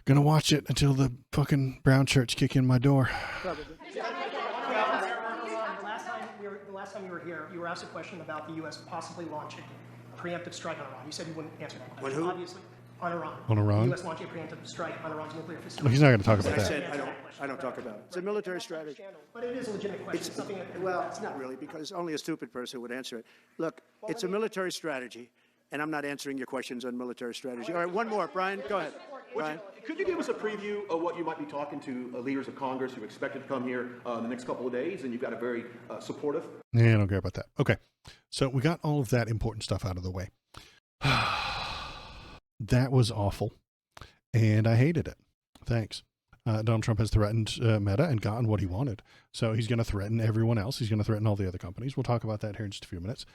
S3: going to watch it until the fucking brown shirts kick in my door.
S1: Probably.
S6: The last time you were here, you were asked a question about the U.S. possibly launching a preemptive strike on Iran. You said you wouldn't answer that question.
S1: On who?
S6: Obviously, on Iran.
S3: On Iran?
S6: The U.S. launching a preemptive strike on Iran's nuclear facility.
S3: Well, he's not going to talk about
S1: I
S3: that.
S1: said I don't talk about it. It's a military strategy.
S6: But it is a legitimate question. It's something that,
S1: Well, it's not really, because only a stupid person would answer it. Look, it's a military strategy, and I'm not answering your questions on military strategy. All right, one more. Brian, go ahead. Brian.
S11: Could you give us a preview of what you might be talking to leaders of Congress who expected to come here in the next couple of days? And you've got a very supportive.
S3: Yeah, I don't care about that. Okay, so we got all of that important stuff out of the way. That was awful, and I hated it. Thanks. Donald Trump has threatened Meta and gotten what he wanted. So he's going to threaten everyone else. He's going to threaten all the other companies. We'll talk about that here in just a few minutes.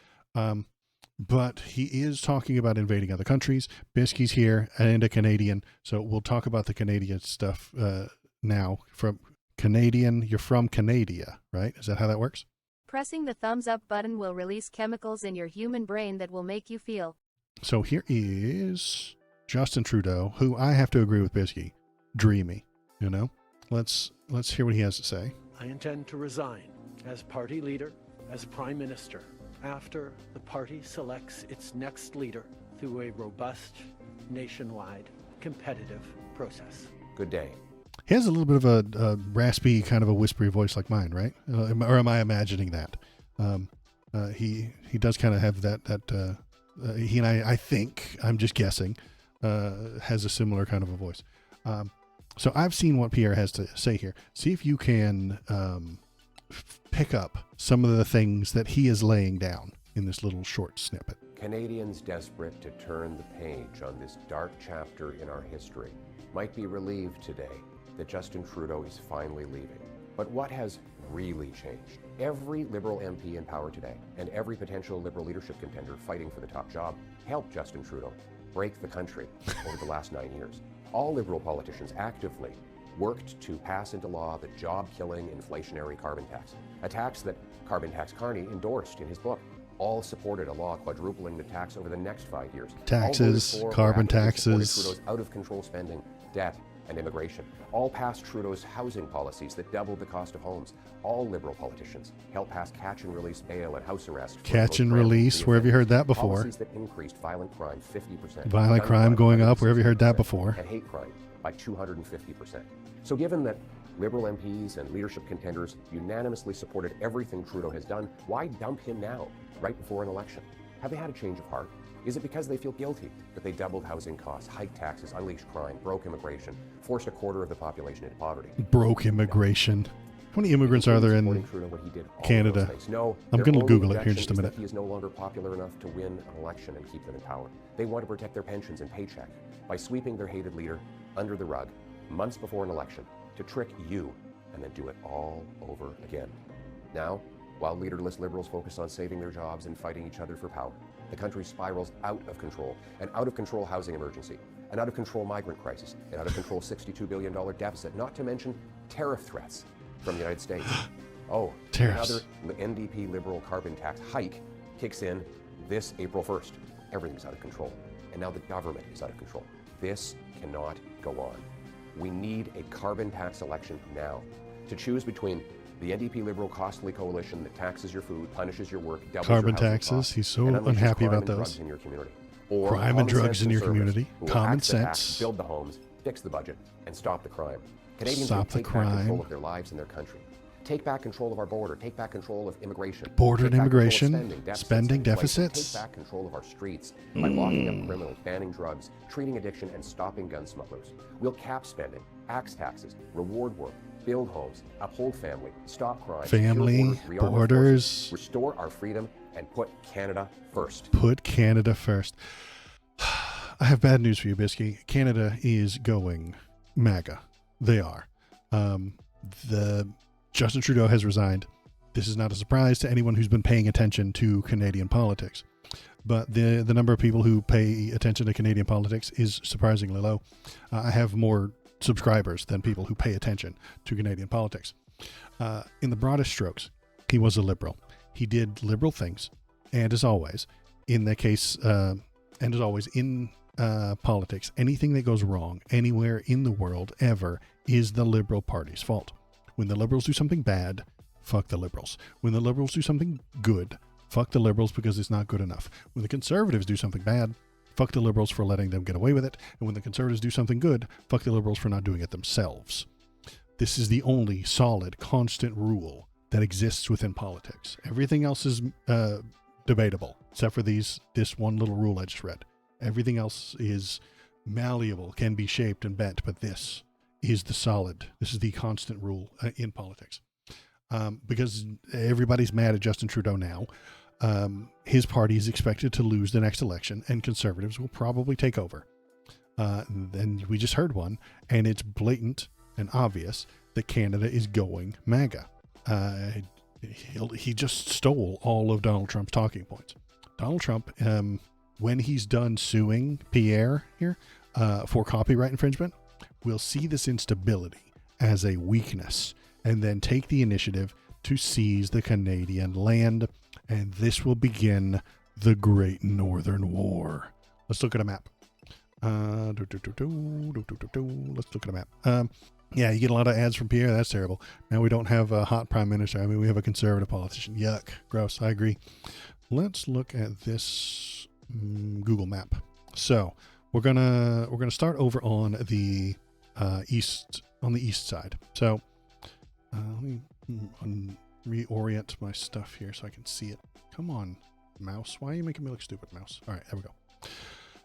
S3: But he is talking about invading other countries. Bisky's here and a Canadian. So we'll talk about the Canadian stuff now. From Canadian, you're from Canada, right? Is that how that works?
S12: Pressing the thumbs up button will release chemicals in your human brain that will make you feel.
S3: So here is Justin Trudeau, who I have to agree with Bisky, dreamy, you know? Let's hear what he has to say.
S13: I intend to resign as party leader, as prime minister, after the party selects its next leader through a robust, nationwide, competitive process.
S10: Good day.
S3: He has a little bit of a raspy, kind of a whispery voice like mine, right? Or am I imagining that? He does kind of have that he and I think, I'm just guessing, has a similar kind of a voice. So I've seen what Pierre has to say here. See if you can pick up some of the things that he is laying down in this little short snippet.
S10: Canadians desperate to turn the page on this dark chapter in our history might be relieved today that Justin Trudeau is finally leaving. But what has really changed? Every Liberal MP in power today and every potential Liberal leadership contender fighting for the top job helped Justin Trudeau break the country over the last 9 years. All Liberal politicians actively worked to pass into law the job-killing inflationary carbon tax, a tax that Carbon Tax Carney endorsed in his book. All supported a law quadrupling the tax over the next 5 years.
S3: Taxes, carbon taxes.
S10: Trudeau's out-of-control spending, debt, and immigration. All passed Trudeau's housing policies that doubled the cost of homes. All Liberal politicians helped pass catch-and-release bail and house arrest.
S3: Catch and release, where have you heard that before?
S10: Policies that increased violent crime 50%.
S3: Violent crime going up, where have you heard that before?
S10: And hate crime by 250%. So given that Liberal MPs and leadership contenders unanimously supported everything Trudeau has done, why dump him now, right before an election? Have they had a change of heart? Is it because they feel guilty that they doubled housing costs, hiked taxes, unleashed crime, broke immigration, forced a quarter of the population into poverty?
S3: Broke immigration. How many immigrants are there in Canada?
S10: No,
S3: I'm going to Google it here in just a minute.
S10: He is no longer popular enough to win an election and keep them in power. They want to protect their pensions and paycheck by sweeping their hated leader under the rug months before an election to trick you and then do it all over again. Now, while leaderless Liberals focus on saving their jobs and fighting each other for power, the country spirals out of control, an out-of-control housing emergency, an out-of-control migrant crisis, an out-of-control $62 billion deficit, not to mention tariff threats from the United States. Oh,
S3: tariffs.
S10: Another NDP Liberal carbon tax hike kicks in this April 1st. Everything's out of control. And now the government is out of control. This cannot go on. We need a carbon tax election now to choose between the NDP Liberal costly coalition that taxes your food, punishes your work, doubles
S3: carbon
S10: your
S3: taxes.
S10: costs,
S3: He's so
S10: and unleashes
S3: unhappy
S10: crime
S3: about
S10: and
S3: those.
S10: drugs in your community. Or
S3: crime and drugs in your
S10: conservatives
S3: community.
S10: who will
S3: Common
S10: axe the tax,
S3: sense.
S10: build the homes, fix the budget, and stop the crime. Canadians
S3: Stop
S10: will
S3: the
S10: take back control
S3: crime.
S10: of their lives and their country. Take back control of our border. Take back control of immigration.
S3: Border
S10: Take
S3: and
S10: back control of
S3: immigration, spending deficits.
S10: Take back control of our streets by locking up criminals, banning drugs, treating addiction, and stopping gun smugglers. We'll cap spending, axe taxes, reward work, build homes, uphold family, stop crime,
S3: Family,
S10: secure rearm our
S3: borders.
S10: forces, restore our freedom, and put Canada first.
S3: Put Canada first. I have bad news for you, Bisky. Canada is going MAGA. They are. The Justin Trudeau has resigned. This is not a surprise to anyone who's been paying attention to Canadian politics. But the number of people who pay attention to Canadian politics is surprisingly low. I have more subscribers than people who pay attention to Canadian politics. In the broadest strokes, he was a liberal. He did liberal things. And as always, in the case, and as always, in politics, anything that goes wrong anywhere in the world ever is the Liberal Party's fault. When the Liberals do something bad, fuck the Liberals. When the Liberals do something good, fuck the Liberals because it's not good enough. When the Conservatives do something bad, fuck the Liberals for letting them get away with it. And when the Conservatives do something good, fuck the Liberals for not doing it themselves. This is the only solid, constant rule that exists within politics. Everything else is debatable, except for this one little rule I just read. Everything else is malleable, can be shaped and bent, but this is the constant rule in politics. Because everybody's mad at Justin Trudeau now. His party is expected to lose the next election, and Conservatives will probably take over. And we just heard one, and it's blatant and obvious that Canada is going MAGA. He just stole all of Donald Trump's talking points. Donald Trump, when he's done suing Pierre here for copyright infringement, will see this instability as a weakness and then take the initiative to seize the Canadian land. And this will begin the Great Northern War. Let's look at a map. Let's look at a map. Yeah, you get a lot of ads from Pierre. That's terrible. Now we don't have a hot prime minister. I mean, we have a conservative politician. Yuck. Gross. I agree. Let's look at this Google map. So we're gonna start over on the east side. So let me reorient my stuff here so I can see it. Come on, mouse. Why are you making me look stupid, mouse? All right, there we go.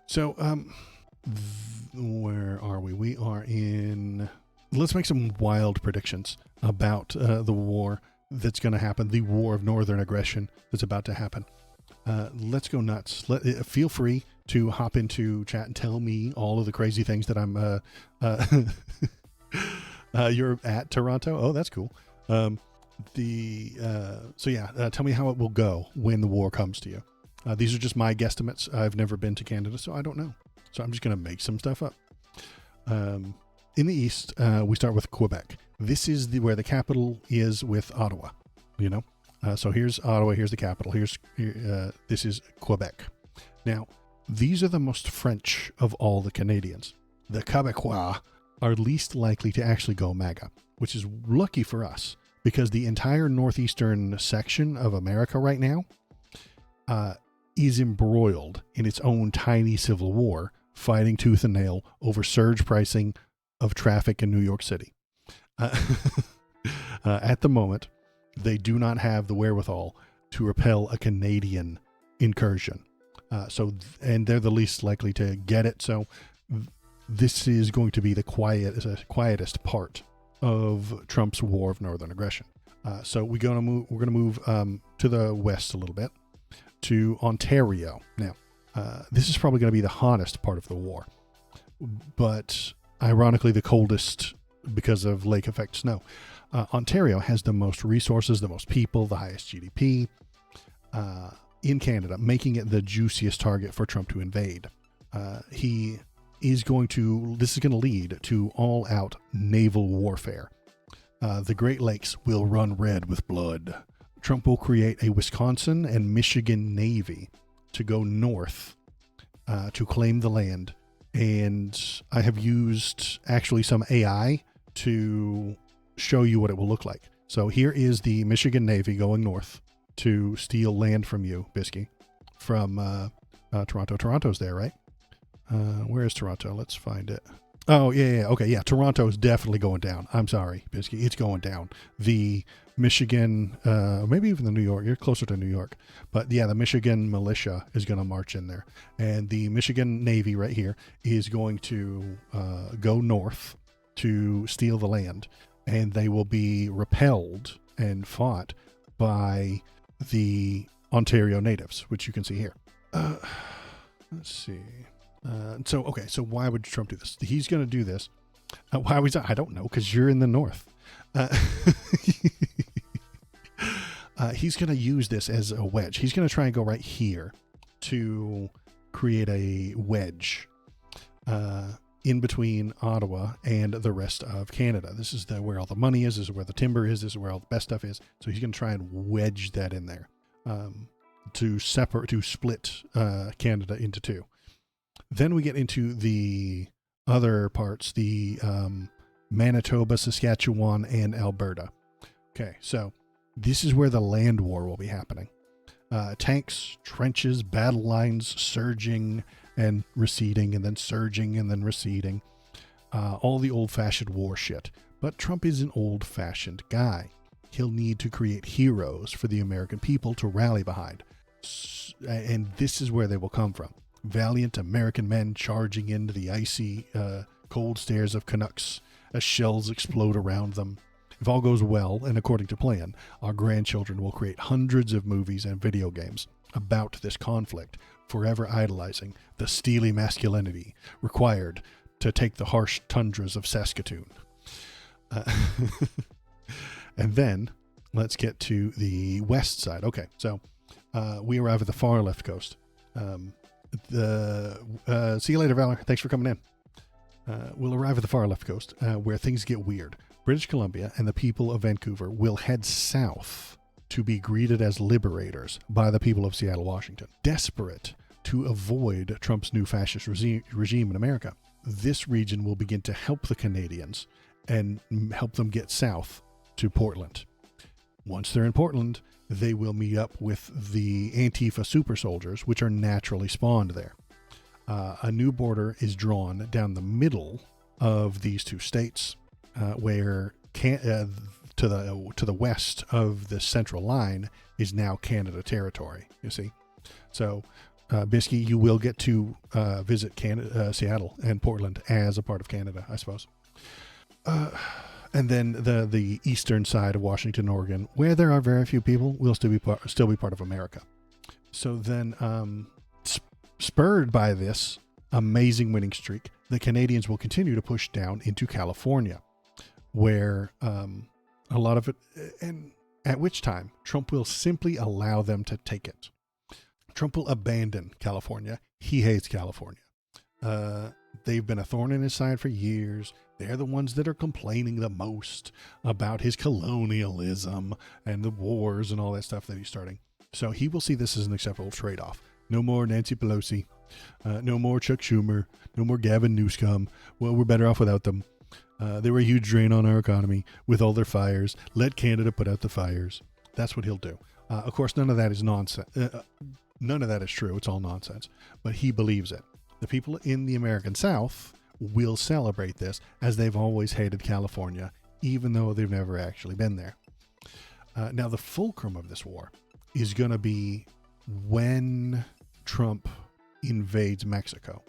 S3: So where are we? We are in. Let's make some wild predictions about the war that's going to happen, the war of northern aggression that's about to happen. Let's go nuts. Feel free to hop into chat and tell me all of the crazy things that I'm... you're at Toronto? Oh, that's cool. So yeah, tell me how it will go when the war comes to you. These are just my guesstimates. I've never been to Canada, so I don't know. So I'm just going to make some stuff up. In the east, we start with Quebec. This is where the capital is with Ottawa, you know? So here's Ottawa, here's the capital, this is Quebec. Now, these are the most French of all the Canadians. The Quebecois are least likely to actually go MAGA, which is lucky for us, because the entire northeastern section of America right now is embroiled in its own tiny civil war, fighting tooth and nail over surge pricing of traffic in New York City. At the moment, they do not have the wherewithal to repel a Canadian incursion. And they're the least likely to get it. So this is going to be the quietest part of Trump's war of northern aggression. So we're going to move to the west a little bit to Ontario. Now, this is probably going to be the hottest part of the war, but ironically the coldest because of lake effect snow. Ontario has the most resources, the most people, the highest GDP in Canada, making it the juiciest target for Trump to invade. This is going to lead to all-out naval warfare. The Great Lakes will run red with blood. Trump will create a Wisconsin and Michigan Navy to go north to claim the land. And I have used actually some AI to show you what it will look like. So here is the Michigan Navy going north to steal land from you, Bisky, from Toronto. Toronto's there, right? Where is Toronto? Let's find it. Oh, yeah. Okay, yeah. Toronto is definitely going down. I'm sorry, Bisky. It's going down. The Michigan, maybe even the New York. You're closer to New York, but yeah, the Michigan militia is going to march in there, and the Michigan Navy right here is going to go north to steal the land, and they will be repelled and fought by the Ontario natives, which you can see here. Let's see. So why would Trump do this? He's going to do this. Why was that? I don't know, because you're in the north. He's going to use this as a wedge. He's going to try and go right here to create a wedge in between Ottawa and the rest of Canada. This is where all the money is. This is where the timber is. This is where all the best stuff is. So he's going to try and wedge that in there to split Canada into two. Then we get into the other parts, the Manitoba, Saskatchewan, and Alberta. Okay, so this is where the land war will be happening. Tanks, trenches, battle lines, surging and receding, and then surging and then receding. All the old-fashioned war shit. But Trump is an old-fashioned guy. He'll need to create heroes for the American people to rally behind. And this is where they will come from. Valiant American men charging into the icy, cold stares of Canucks as shells explode around them. If all goes well, and according to plan, our grandchildren will create hundreds of movies and video games about this conflict, forever idolizing the steely masculinity required to take the harsh tundras of Saskatoon. And then, let's get to the west side. Okay, so we arrive at the far left coast. See you later, Valor. Thanks for coming in. We'll arrive at the far left coast, where things get weird. British Columbia and the people of Vancouver will head south to be greeted as liberators by the people of Seattle, Washington. Desperate to avoid Trump's new fascist regime in America, this region will begin to help the Canadians and help them get south to Portland. Once they're in Portland, they will meet up with the Antifa super soldiers, which are naturally spawned there. A new border is drawn down the middle of these two states, where to the west of the central line is now Canada territory. You see, so Bisky, you will get to visit Seattle and Portland as a part of Canada, I suppose. And then the eastern side of Washington, Oregon, where there are very few people, will still be part of America. So then, spurred by this amazing winning streak, the Canadians will continue to push down into California, where a lot of it, and at which time Trump will simply allow them to take it. Trump will abandon California. He hates California. They've been a thorn in his side for years. They're the ones that are complaining the most about his colonialism and the wars and all that stuff that he's starting. So he will see this as an acceptable trade-off. No more Nancy Pelosi. No more Chuck Schumer. No more Gavin Newsom. Well, we're better off without them. They were a huge drain on our economy with all their fires. Let Canada put out the fires. That's what he'll do. Of course, none of that is nonsense. None of that is true. It's all nonsense. But he believes it. The people in the American South will celebrate this, as they've always hated California, even though they've never actually been there. Now, the fulcrum of this war is going to be when Trump invades Mexico,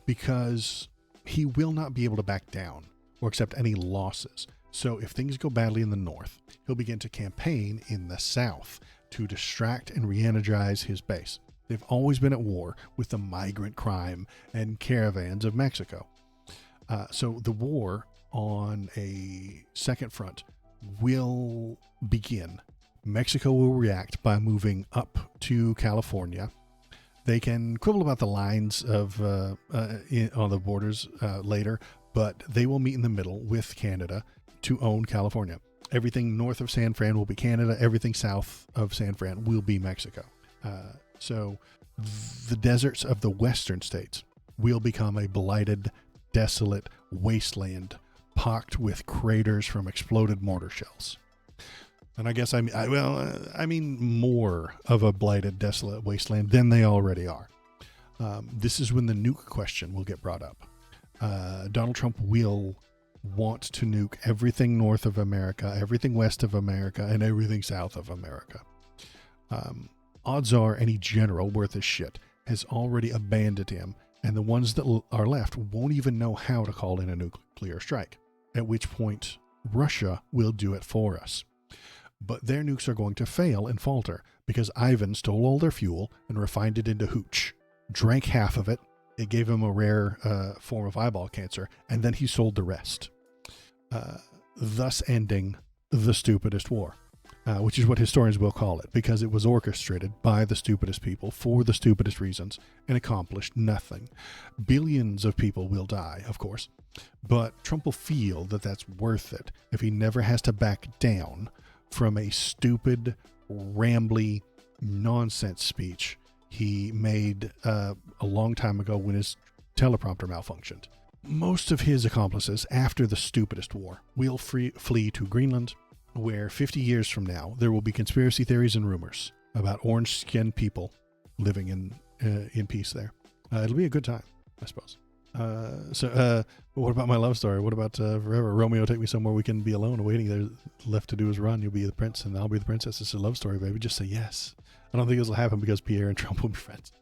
S3: because he will not be able to back down or accept any losses. So if things go badly in the north, he'll begin to campaign in the south to distract and re-energize his base. They've always been at war with the migrant crime and caravans of Mexico. So the war on a second front will begin. Mexico will react by moving up to California. They can quibble about the lines of on the borders later, but they will meet in the middle with Canada to own California. Everything north of San Fran will be Canada. Everything south of San Fran will be Mexico. So the deserts of the western states will become a blighted, desolate wasteland pocked with craters from exploded mortar shells. And I guess I mean more of a blighted, desolate wasteland than they already are. This is when the nuke question will get brought up. Donald Trump will want to nuke everything north of America, everything west of America, and everything south of America. Odds are any general worth his shit has already abandoned him, and the ones that are left won't even know how to call in a nuclear strike, at which point Russia will do it for us. But their nukes are going to fail and falter because Ivan stole all their fuel and refined it into hooch, drank half of it, it gave him a rare form of eyeball cancer, and then he sold the rest, thus ending the stupidest war. Which is what historians will call it, because it was orchestrated by the stupidest people for the stupidest reasons and accomplished nothing. Billions of people will die, of course, but Trump will feel that that's worth it if he never has to back down from a stupid, rambly, nonsense speech he made a long time ago when his teleprompter malfunctioned. Most of his accomplices after the stupidest war will flee to Greenland, where 50 years from now, there will be conspiracy theories and rumors about orange-skinned people living in peace there. It'll be a good time, I suppose. So what about my love story? What about forever? Romeo, take me somewhere we can be alone waiting. There's left to do is run. You'll be the prince and I'll be the princess. It's a love story, baby. Just say yes. I don't think this will happen because Pierre and Trump will be friends.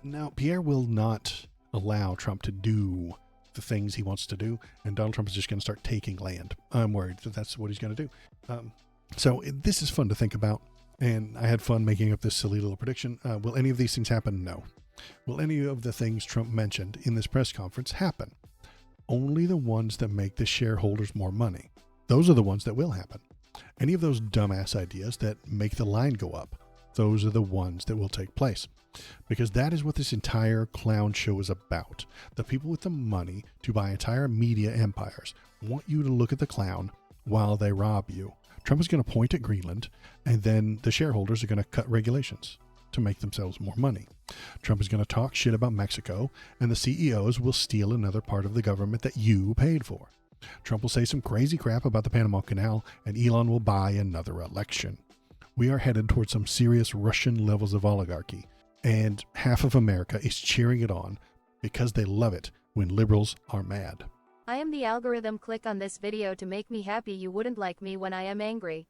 S3: Now, Pierre will not allow Trump to do the things he wants to do, and Donald Trump is just going to start taking land. I'm worried that that's what he's going to do. So this is fun to think about, and I had fun making up this silly little prediction. Will any of these things happen? No. Will any of the things Trump mentioned in this press conference happen? Only the ones that make the shareholders more money. Those are the ones that will happen. Any of those dumbass ideas that make the line go up, those are the ones that will take place. Because that is what this entire clown show is about. The people with the money to buy entire media empires want you to look at the clown while they rob you. Trump is going to point at Greenland, and then the shareholders are going to cut regulations to make themselves more money. Trump is going to talk shit about Mexico, and the CEOs will steal another part of the government that you paid for. Trump will say some crazy crap about the Panama Canal, and Elon will buy another election. We are headed towards some serious Russian levels of oligarchy, and half of America is cheering it on because they love it when liberals are mad.
S12: I am the algorithm. Click on this video to make me happy. You wouldn't like me when I am angry.